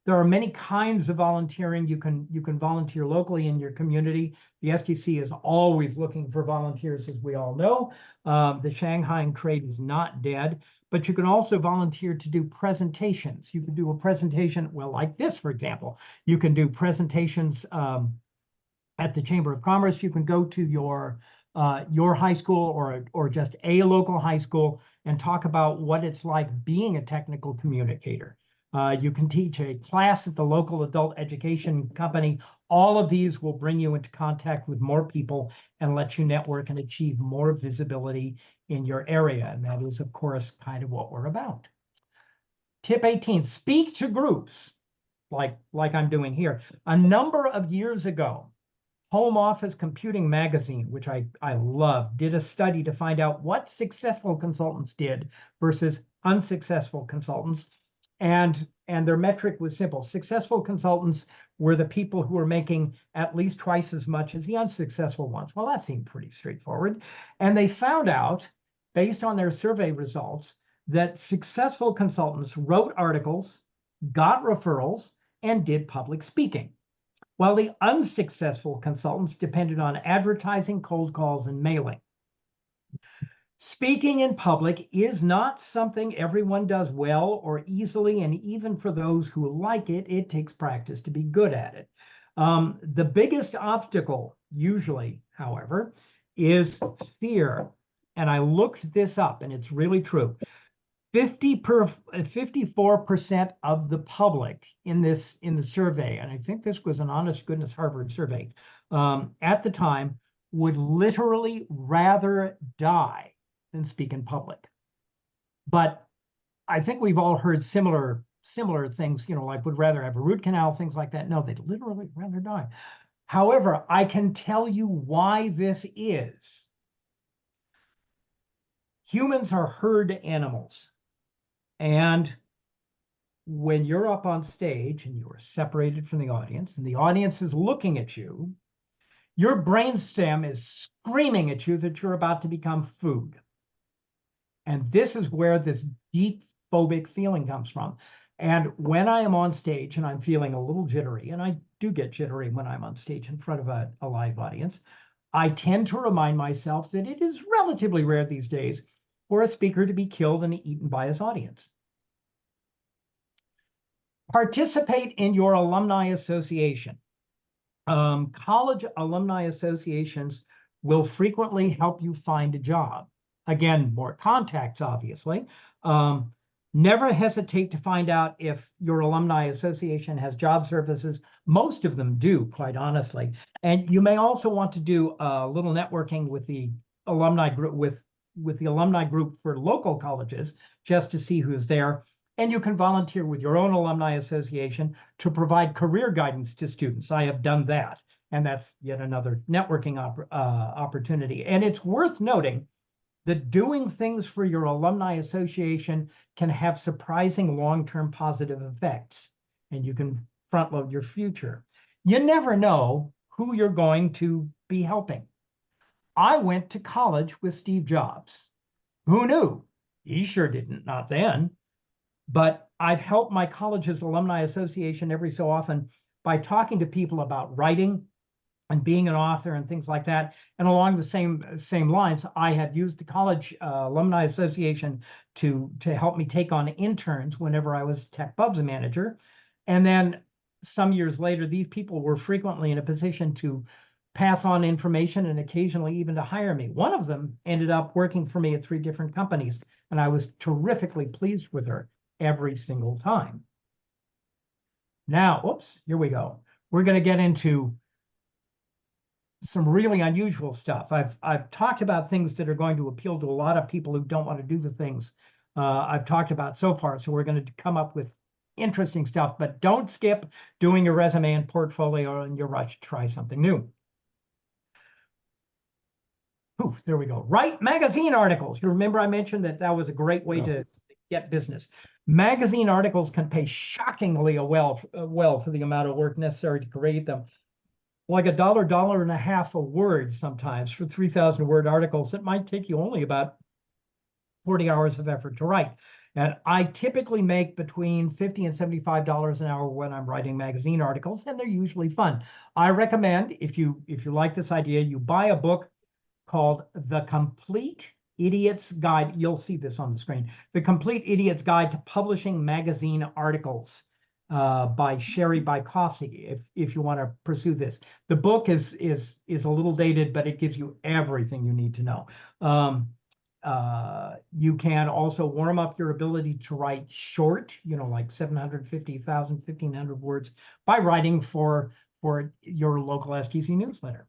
There are many kinds of volunteering. You can volunteer locally in your community. The STC is always looking for volunteers, as we all know. The Shanghai trade is not dead, but you can also volunteer to do presentations. You can do a presentation, well, like this, for example. You can do presentations at the Chamber of Commerce. You can go to your high school or just a local high school and talk about what it's like being a technical communicator. You can teach a class at the local adult education company. All of these will bring you into contact with more people and let you network and achieve more visibility in your area. And that is, of course, kind of what we're about. Tip 18, speak to groups like I'm doing here. A number of years ago, Home Office Computing Magazine, which I love, did a study to find out what successful consultants did versus unsuccessful consultants. And their metric was simple. Successful consultants were the people who were making at least twice as much as the unsuccessful ones. Well, that seemed pretty straightforward. And they found out, based on their survey results, that successful consultants wrote articles, got referrals, and did public speaking, while the unsuccessful consultants depended on advertising, cold calls, and mailing. Speaking in public is not something everyone does well or easily, and even for those who like it, it takes practice to be good at it. The biggest obstacle, usually, however, is fear. And I looked this up, and it's really true. 54% of the public in the survey, and I think this was an honest goodness Harvard survey, at the time, would literally rather die than speak in public. But I think we've all heard similar things, like would rather have a root canal, things like that. No, they'd literally rather die. However, I can tell you why this is. Humans are herd animals. And when you're up on stage and you're separated from the audience and the audience is looking at you, your brainstem is screaming at you that you're about to become food. And this is where this deep phobic feeling comes from. And when I am on stage and I'm feeling a little jittery, and I do get jittery when I'm on stage in front of a live audience, I tend to remind myself that it is relatively rare these days for a speaker to be killed and eaten by his audience. Participate in your alumni association. College alumni associations will frequently help you find a job. Again, more contacts, obviously. Never hesitate to find out if your alumni association has job services. Most of them do, quite honestly. And you may also want to do a little networking with the alumni group, with the alumni group for local colleges, just to see who's there. And you can volunteer with your own alumni association to provide career guidance to students. I have done that. And that's yet another networking opportunity. And it's worth noting that doing things for your alumni association can have surprising long-term positive effects, and you can front load your future. You never know who you're going to be helping. I went to college with Steve Jobs. Who knew? He sure didn't, not then. But I've helped my college's alumni association every so often by talking to people about writing and being an author and things like that. And along the same lines, I have used the college alumni association to help me take on interns whenever I was tech bubs manager. And then some years later, these people were frequently in a position to pass on information and occasionally even to hire me. One of them ended up working for me at 3 different companies, and I was terrifically pleased with her every single time. Now, oops, here we go. We're going to get into some really unusual stuff. I've talked about things that are going to appeal to a lot of people who don't want to do the things I've talked about so far. So we're going to come up with interesting stuff, but don't skip doing your resume and portfolio in your rush to try something new. Poof, there we go. Write magazine articles. You remember I mentioned that was a great way to get business. Magazine articles can pay shockingly well for the amount of work necessary to create them. Like $1.50 a word sometimes for 3,000 word articles that might take you only about 40 hours of effort to write. And I typically make between $50 and $75 an hour when I'm writing magazine articles, and they're usually fun. I recommend, if you like this idea, you buy a book called The Complete Idiot's Guide. You'll see this on the screen. The Complete Idiot's Guide to Publishing Magazine Articles by Sherry by Coffee, if you want to pursue this. The book is a little dated, but it gives you everything you need to know. You can also warm up your ability to write short, like 750,000, 1,500 words by writing for your local STC newsletter.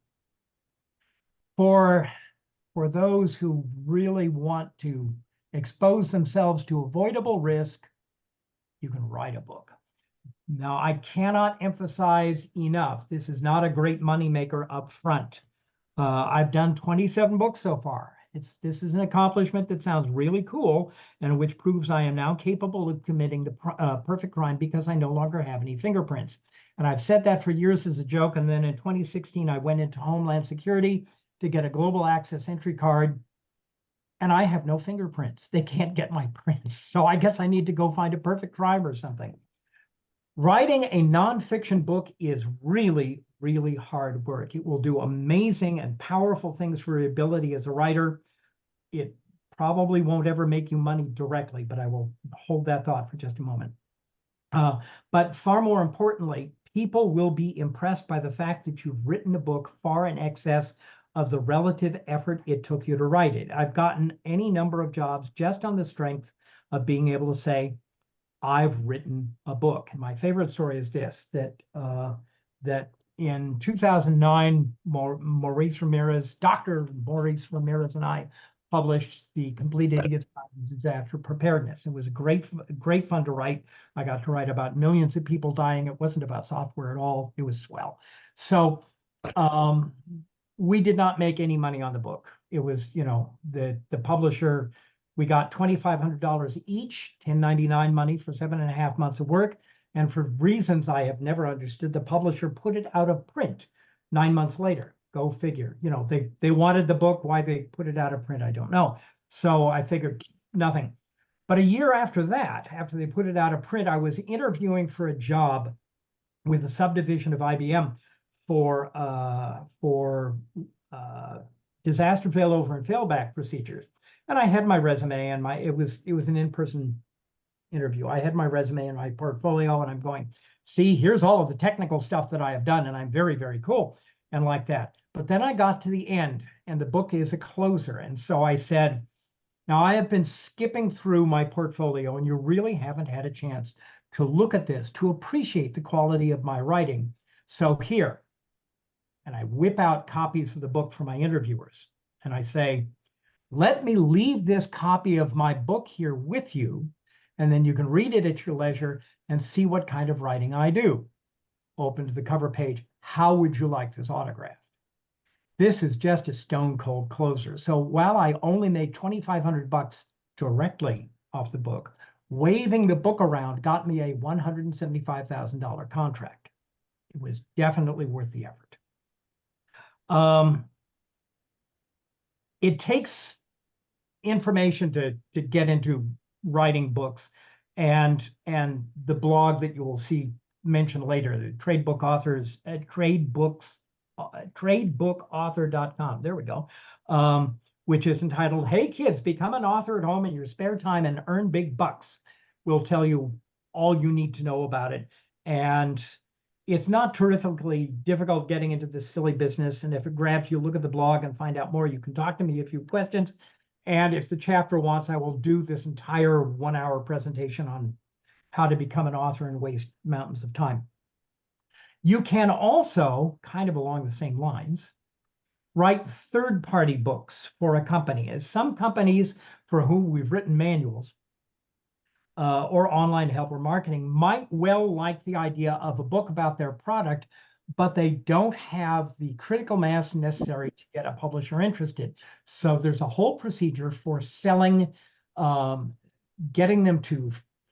For those who really want to expose themselves to avoidable risk, you can write a book. Now, I cannot emphasize enough, this is not a great moneymaker up front. I've done 27 books so far. This is an accomplishment that sounds really cool, and which proves I am now capable of committing the perfect crime because I no longer have any fingerprints. And I've said that for years as a joke, and then in 2016, I went into Homeland Security to get a global access entry card, and I have no fingerprints. They can't get my prints. So I guess I need to go find a perfect crime or something. Writing a nonfiction book is really, really hard work. It will do amazing and powerful things for your ability as a writer. It probably won't ever make you money directly, but I will hold that thought for just a moment. But far more importantly, people will be impressed by the fact that you've written a book far in excess of the relative effort it took you to write it. I've gotten any number of jobs just on the strength of being able to say, I've written a book. And my favorite story is this, that in 2009, Dr. Maurice Ramirez and I published The Complete Idiot's Guide to Disaster Preparedness. It was great fun to write. I got to write about millions of people dying. It wasn't about software at all. It was swell. So we did not make any money on the book. It was, the publisher, we got $2,500 each, 1099 money for 7.5 months of work. And for reasons I have never understood, the publisher put it out of print 9 months later. Go figure. They wanted the book. Why they put it out of print, I don't know. So I figured nothing. But a year after that, after they put it out of print, I was interviewing for a job with a subdivision of IBM for disaster failover and failback procedures. And I had my resume and it was an in-person interview. I had my resume and my portfolio, and I'm going, see, here's all of the technical stuff that I have done, and I'm very, very cool and like that. But then I got to the end, and the book is a closer. And so I said, now I have been skipping through my portfolio, and you really haven't had a chance to look at this, to appreciate the quality of my writing. So here, and I whip out copies of the book for my interviewers, and I say, let me leave this copy of my book here with you, and then you can read it at your leisure and see what kind of writing I do. Open to the cover page. How would you like this autograph? This is just a stone cold closer. So while I only made $2,500 directly off the book, waving the book around got me a $175,000 contract. It was definitely worth the effort. It takes information to get into writing books, and the blog that you will see mentioned later, the trade book authors at tradebookauthor.com. There we go. Which is entitled, "Hey Kids, Become an Author at Home in Your Spare Time and Earn Big Bucks." We'll tell you all you need to know about it. And it's not terrifically difficult getting into this silly business. And if it grabs you, look at the blog and find out more. You can talk to me if you have questions. And if the chapter wants, I will do this entire 1-hour presentation on how to become an author and waste mountains of time. You can also, kind of along the same lines, write third-party books for a company. As some companies for whom we've written manuals or online help or marketing might well like the idea of a book about their product, but they don't have the critical mass necessary to get a publisher interested. So there's a whole procedure for selling, getting them to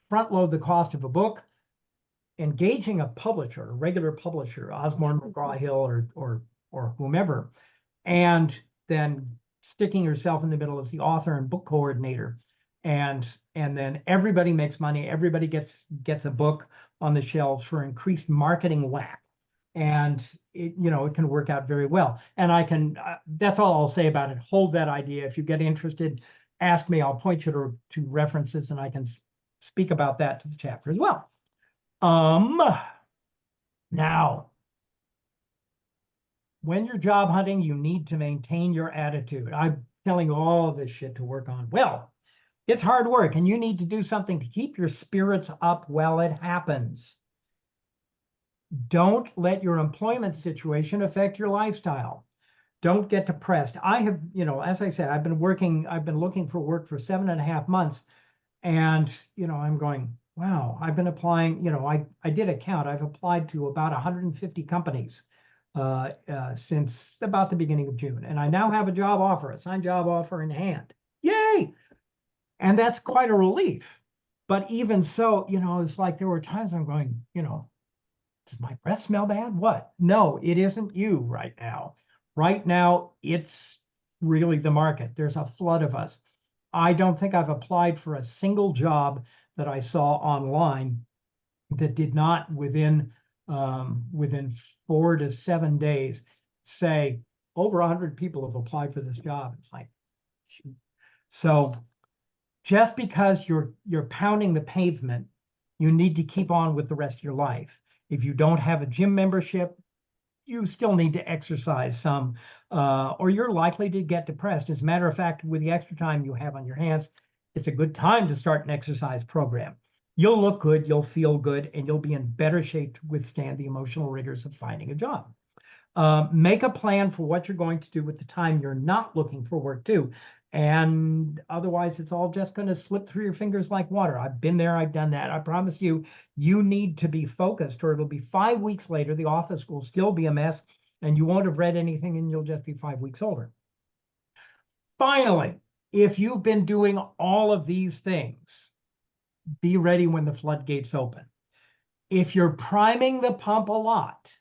front load the cost of a book, engaging a publisher, a regular publisher, Osborne, McGraw-Hill, or whomever, and then sticking yourself in the middle as the author and book coordinator. And then everybody makes money. Everybody gets a book on the shelves for increased marketing whack. And it can work out very well. And I can, that's all I'll say about it. Hold that idea. If you get interested, ask me. I'll point you to references, and I can speak about that to the chapter as well. Now, when you're job hunting, you need to maintain your attitude. I'm telling you all of this shit to work on. Well, it's hard work, and you need to do something to keep your spirits up while it happens. Don't let your employment situation affect your lifestyle. Don't get depressed. I have, as I said, I've been looking for work for 7.5 months, and, I'm going, wow, I've been applying, I did a count. I've applied to about 150 companies since about the beginning of June. And I now have a signed job offer in hand. Yay! And that's quite a relief. But even so, it's like there were times I'm going, does my breath smell bad? What? No, it isn't you right now. Right now, it's really the market. There's a flood of us. I don't think I've applied for a single job that I saw online that did not within 4 to 7 days say over 100 people have applied for this job. It's like, shoot. So just because you're pounding the pavement, you need to keep on with the rest of your life. If you don't have a gym membership, you still need to exercise some, or you're likely to get depressed. As a matter of fact, with the extra time you have on your hands, it's a good time to start an exercise program. You'll look good, you'll feel good, and you'll be in better shape to withstand the emotional rigors of finding a job. Make a plan for what you're going to do with the time you're not looking for work too. And otherwise, it's all just going to slip through your fingers like water. I've been there, I've done that. I promise you, you need to be focused, or it'll be 5 weeks later, the office will still be a mess, and you won't have read anything, and you'll just be 5 weeks older. Finally, if you've been doing all of these things, be ready when the floodgates open. If you're priming the pump a lot,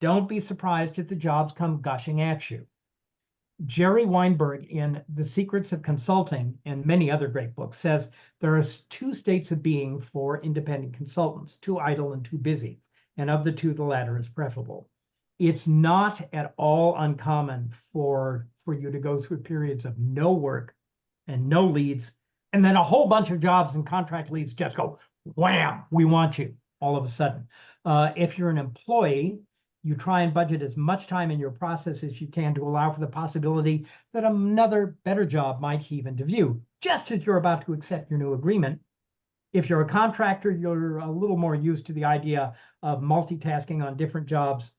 don't be surprised if the jobs come gushing at you. Jerry Weinberg, in The Secrets of Consulting and many other great books, says there are 2 states of being for independent consultants, too idle and too busy. And of the two, the latter is preferable. It's not at all uncommon for you to go through periods of no work and no leads, and then a whole bunch of jobs and contract leads just go, wham, we want you all of a sudden. If you're an employee, you try and budget as much time in your process as you can to allow for the possibility that another better job might heave into view, just as you're about to accept your new agreement. If you're a contractor, you're a little more used to the idea of multitasking on different jobs.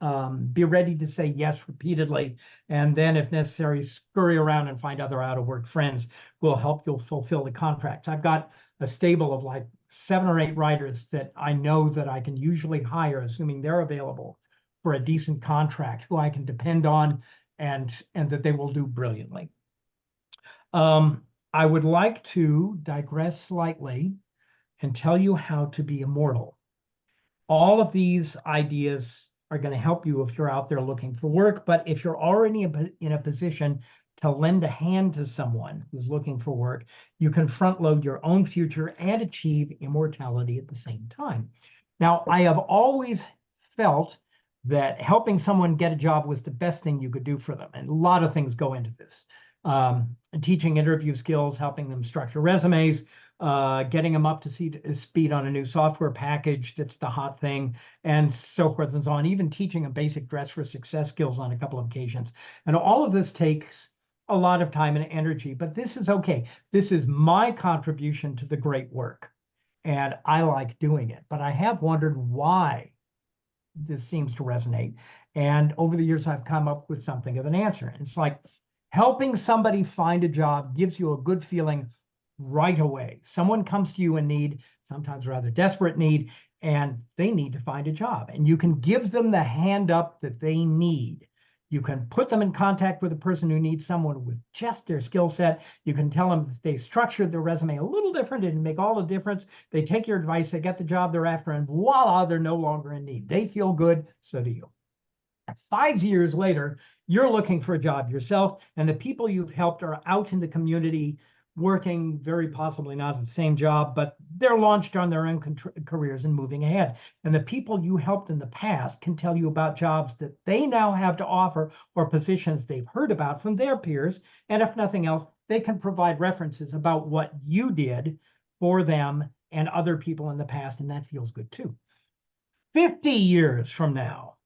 Be ready to say yes repeatedly, and then, if necessary, scurry around and find other out-of-work friends who will help you fulfill the contracts. I've got a stable of like 7 or 8 writers that I know that I can usually hire, assuming they're available, for a decent contract, who I can depend on, and that they will do brilliantly. I would like to digress slightly and tell you how to be immortal. All of these ideas are going to help you if you're out there looking for work, but if you're already in a position to lend a hand to someone who's looking for work, you can front load your own future and achieve immortality at the same time. Now, I have always felt that helping someone get a job was the best thing you could do for them. And a lot of things go into this. Teaching interview skills, helping them structure resumes, getting them up to speed on a new software package that's the hot thing, and so forth and so on, even teaching them basic dress for success skills on a couple of occasions. And all of this takes a lot of time and energy, but this is okay. This is my contribution to the great work, and I like doing it. But I have wondered why this seems to resonate. And over the years, I've come up with something of an answer. And it's like helping somebody find a job gives you a good feeling right away. Someone comes to you in need, sometimes rather desperate need, and they need to find a job. And you can give them the hand up that they need. You can put them in contact with a person who needs someone with just their skill set. You can tell them that they structured their resume a little different and make all the difference. They take your advice, they get the job they're after, and voila, they're no longer in need. They feel good, so do you. 5 years later, you're looking for a job yourself, and the people you've helped are out in the community working, very possibly not the same job, but they're launched on their own careers and moving ahead. And the people you helped in the past can tell you about jobs that they now have to offer or positions they've heard about from their peers. And if nothing else, they can provide references about what you did for them and other people in the past, and that feels good too. 50 years from now,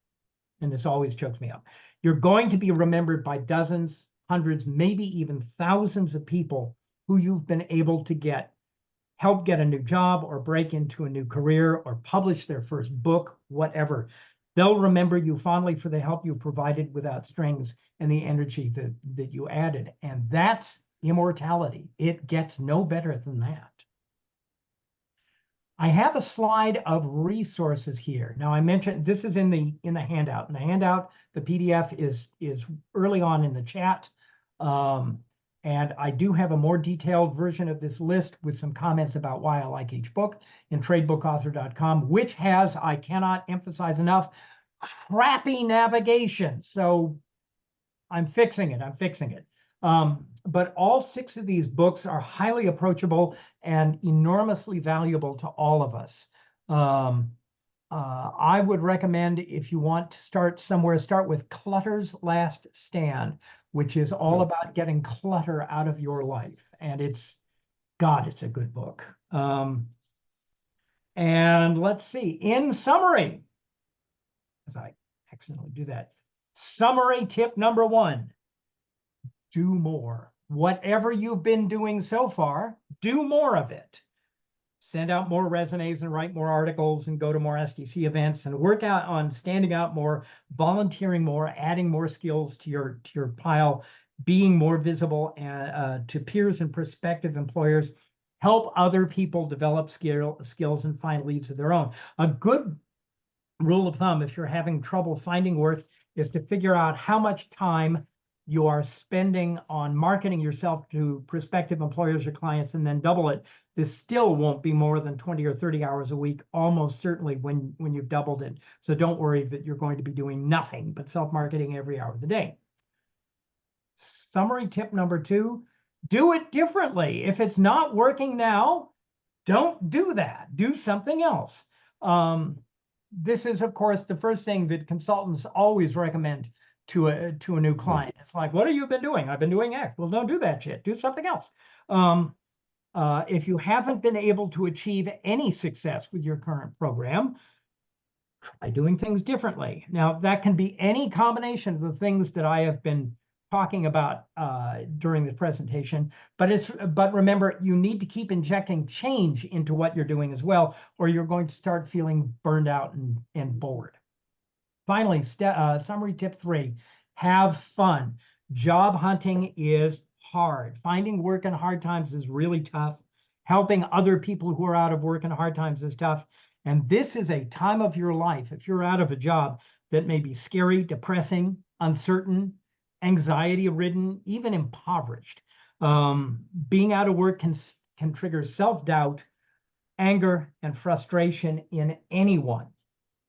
and this always chokes me up, you're going to be remembered by dozens, hundreds, maybe even thousands of people who you've been able to help get a new job or break into a new career or publish their first book, whatever. They'll remember you fondly for the help you provided without strings and the energy that you added. And that's immortality. It gets no better than that. I have a slide of resources here. Now, I mentioned this is in the handout. In the handout, the PDF is early on in the chat. And I do have a more detailed version of this list with some comments about why I like each book in tradebookauthor.com, which has, I cannot emphasize enough, crappy navigation. So I'm fixing it. But all 6 of these books are highly approachable and enormously valuable to all of us. I would recommend, if you want to start somewhere, start with Clutter's Last Stand, which is all about getting clutter out of your life. And it's a good book. And let's see, in summary, as I accidentally do that, summary tip number 1, do more. Whatever you've been doing so far, do more of it. Send out more resumes and write more articles and go to more SDC events and work out on standing out more, volunteering more, adding more skills to your pile, being more visible to peers and prospective employers. Help other people develop skills and find leads of their own. A good rule of thumb, if you're having trouble finding work, is to figure out how much time you are spending on marketing yourself to prospective employers or clients, and then double it. This still won't be more than 20 or 30 hours a week, almost certainly when you've doubled it. So don't worry that you're going to be doing nothing but self-marketing every hour of the day. Summary tip number 2, do it differently. If it's not working now, don't do that. Do something else. This is, of course, the first thing that consultants always recommend to a new client. It's like, what have you been doing? I've been doing X. Well, don't do that shit. Do something else. If you haven't been able to achieve any success with your current program, try doing things differently. Now, that can be any combination of the things that I have been talking about during the presentation, but remember, you need to keep injecting change into what you're doing as well, or you're going to start feeling burned out and bored. Finally, summary tip 3, have fun. Job hunting is hard. Finding work in hard times is really tough. Helping other people who are out of work in hard times is tough. And this is a time of your life, if you're out of a job, that may be scary, depressing, uncertain, anxiety-ridden, even impoverished. Being out of work can trigger self-doubt, anger, and frustration in anyone.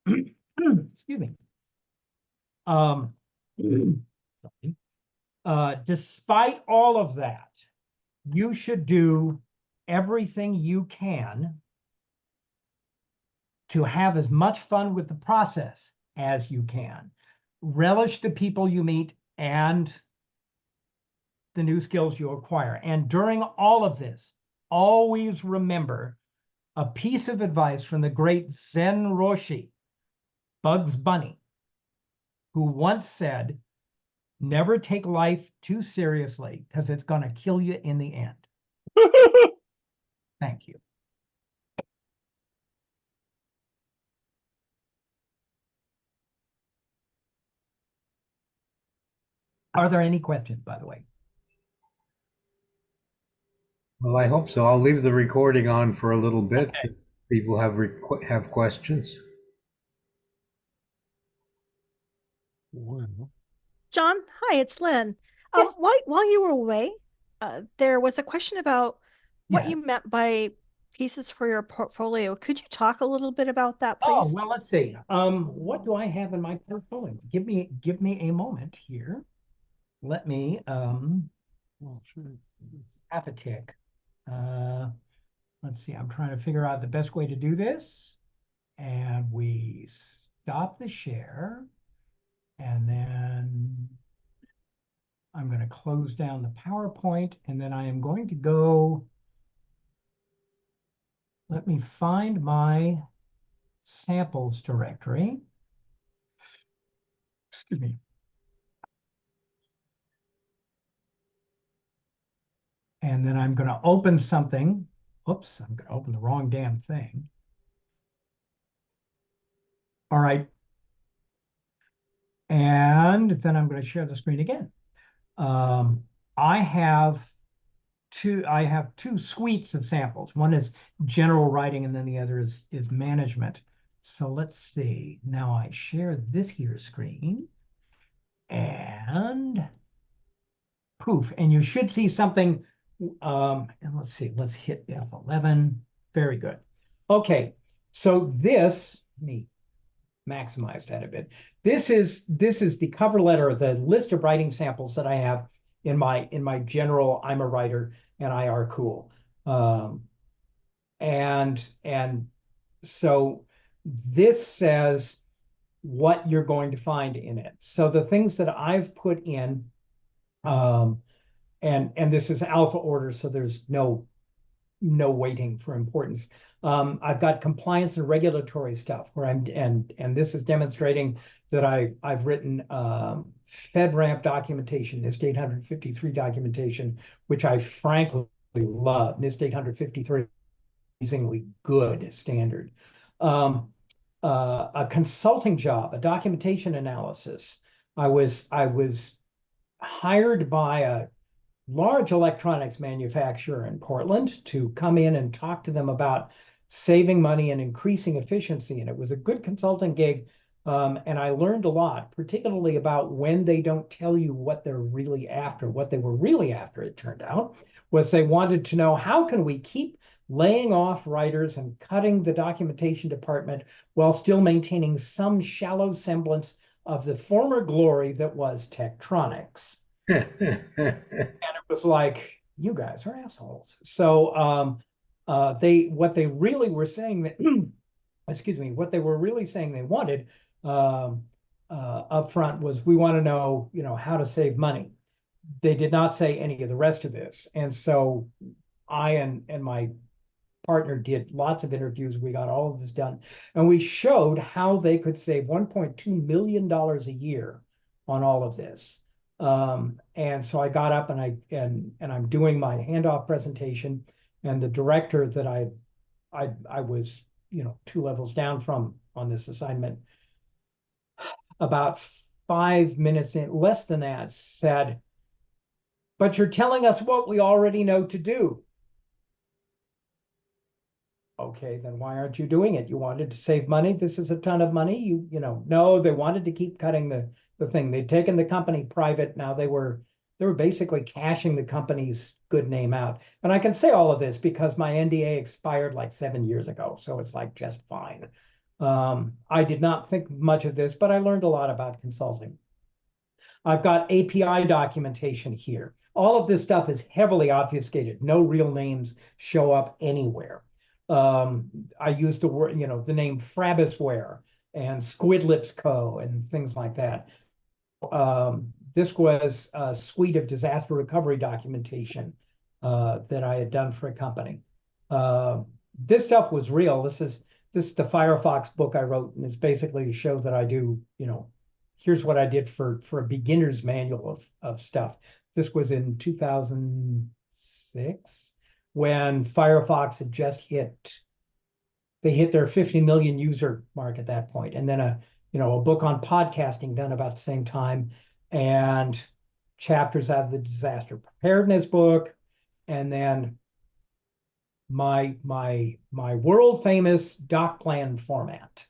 Excuse me. Despite all of that, you should do everything you can to have as much fun with the process as you can. Relish the people you meet and the new skills you acquire. And during all of this, always remember a piece of advice from the great Zen Roshi, Bugs Bunny, who once said, never take life too seriously because it's going to kill you in the end. Thank you. Are there any questions, by the way? Well, I hope so. I'll leave the recording on for a little bit. Okay. People have questions. Wow. John, hi, it's Lynn. Yes. While you were away, there was a question about what Yeah. you meant by pieces for your portfolio. Could you talk a little bit about that, please? Oh, well, let's see. What do I have in my portfolio? Give me a moment here. Let me Well, sure. have a tick. Let's see. I'm trying to figure out the best way to do this. And we stop the share. And then I'm going to close down the PowerPoint. And then I am going to go. Let me find my samples directory. Excuse me. And then I'm going to open something. Oops, I'm going to open the wrong damn thing. All right. And then I'm going to share the screen again. I have two suites of samples. One is general writing, and then the other is management. So let's see. Now I share this here screen. And poof. And you should see something. And let's see. Let's hit F11. Very good. Okay. So this, let me maximize that a bit. This is the cover letter, the list of writing samples that I have in my general I'm a writer and I are cool. And so this says what you're going to find in it. So the things that I've put in, and this is alpha order, so there's no weighting for importance. I've got compliance and regulatory stuff where and this is demonstrating that I've written FedRAMP documentation, NIST 853 documentation, which I frankly love. NIST 853 amazingly good standard. A consulting job, a documentation analysis. I was hired by a large electronics manufacturer in Portland to come in and talk to them about saving money and increasing efficiency. And it was a good consulting gig. And I learned a lot, particularly about when they don't tell you what they're really after. What they were really after, it turned out, was they wanted to know, how can we keep laying off writers and cutting the documentation department while still maintaining some shallow semblance of the former glory that was Tektronix? And it was like, you guys are assholes. So what they really were saying that excuse me, what they were really saying they wanted up front was, we want to know, how to save money. They did not say any of the rest of this. And so I and my partner did lots of interviews. We got all of this done, and we showed how they could save $1.2 million a year on all of this. And so I got up and I'm doing my handoff presentation, and the director that I was, 2 levels down from on this assignment, about 5 minutes in, less than that, said, "But you're telling us what we already know to do." Okay, then why aren't you doing it? You wanted to save money. This is a ton of money. No, they wanted to keep cutting the thing. They'd taken the company private. Now they were basically cashing the company's good name out. And I can say all of this because my NDA expired like 7 years ago. So it's like just fine. I did not think much of this, but I learned a lot about consulting. I've got API documentation here. All of this stuff is heavily obfuscated. No real names show up anywhere. I used the word, the name Frabisware and Squidlips Co. and things like that. This was a suite of disaster recovery documentation that I had done for a company. This stuff was real. This is the Firefox book I wrote, and it's basically to show that I do, here's what I did for a beginner's manual of stuff. This was in 2006 when Firefox had just they hit their 50 million user mark at that point. And then a book on podcasting done about the same time, and chapters out of the disaster preparedness book, and then my world famous doc plan format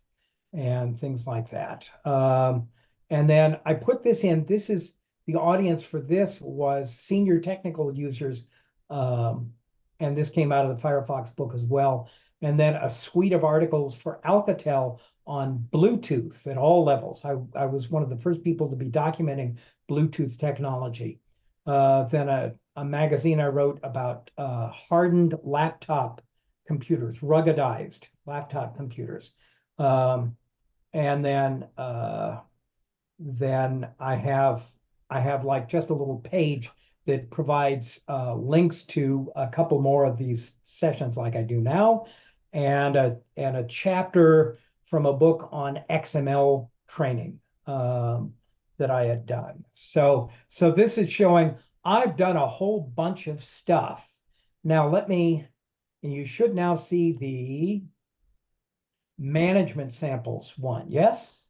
and things like that. And then I put this in. This is the audience for this was senior technical users. And this came out of the Firefox book as well. And then a suite of articles for Alcatel on Bluetooth at all levels. I was one of the first people to be documenting Bluetooth technology. Then a magazine I wrote about hardened laptop computers, ruggedized laptop computers. And then I have like just a little page that provides links to a couple more of these sessions like I do now, and a chapter from a book on XML training that I had done. So this is showing I've done a whole bunch of stuff. Now and you should now see the management samples one. Yes?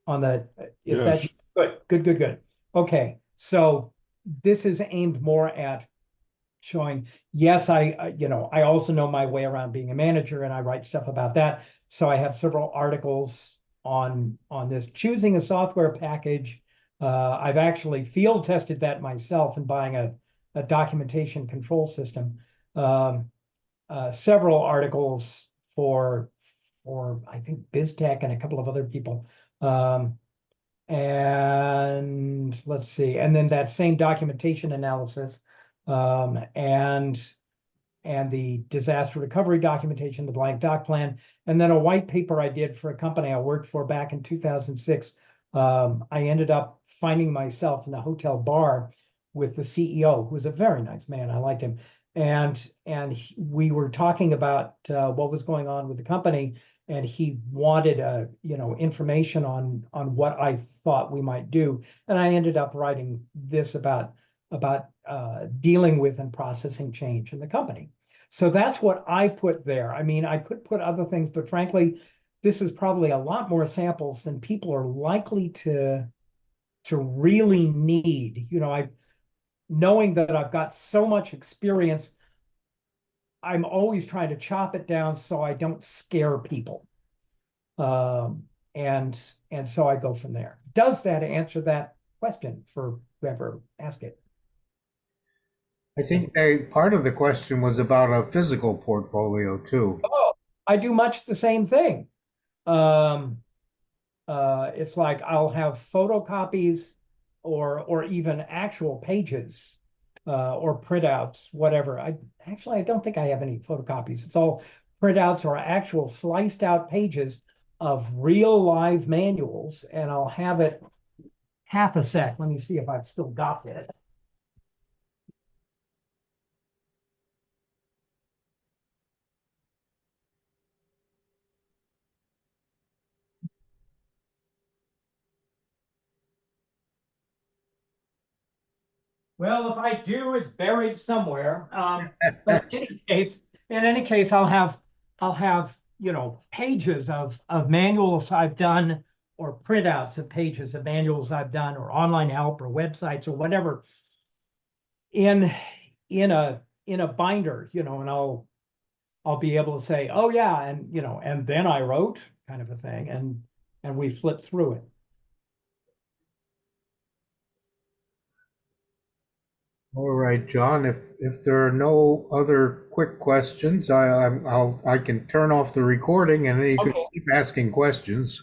Is Yes. that good? Okay, so this is aimed more at showing, yes, I also know my way around being a manager, and I write stuff about that. So I have several articles on this. Choosing a software package. I've actually field tested that myself in buying a documentation control system. Several articles for I think BizTech and a couple of other people. And let's see, and then that same documentation analysis, and the disaster recovery documentation, the blank doc plan, and then a white paper I did for a company I worked for back in 2006. I ended up finding myself in the hotel bar with the CEO, who was a very nice man. I liked him. And we were talking about what was going on with the company, and he wanted information on what I thought we might do. And I ended up writing this about dealing with and processing change in the company. So that's what I put there. I mean, I could put other things, but frankly, this is probably a lot more samples than people are likely to really need. Knowing that I've got so much experience, I'm always trying to chop it down so I don't scare people. And so I go from there. Does that answer that question for whoever asked it? I think part of the question was about a physical portfolio too. Oh, I do much the same thing. It's like I'll have photocopies or even actual pages or printouts, whatever. I don't think I have any photocopies. It's all printouts or actual sliced out pages of real live manuals, and I'll have it half a sec. Let me see if I've still got this. Well, if I do, it's buried somewhere. But in any case, I'll have pages of manuals I've done, or printouts of pages of manuals I've done, or online help, or websites, or whatever, in a binder, and I'll be able to say, oh yeah, and and then I wrote kind of a thing, and we flip through it. All right, John, if there are no other quick questions, I can turn off the recording and then you can Okay. keep asking questions.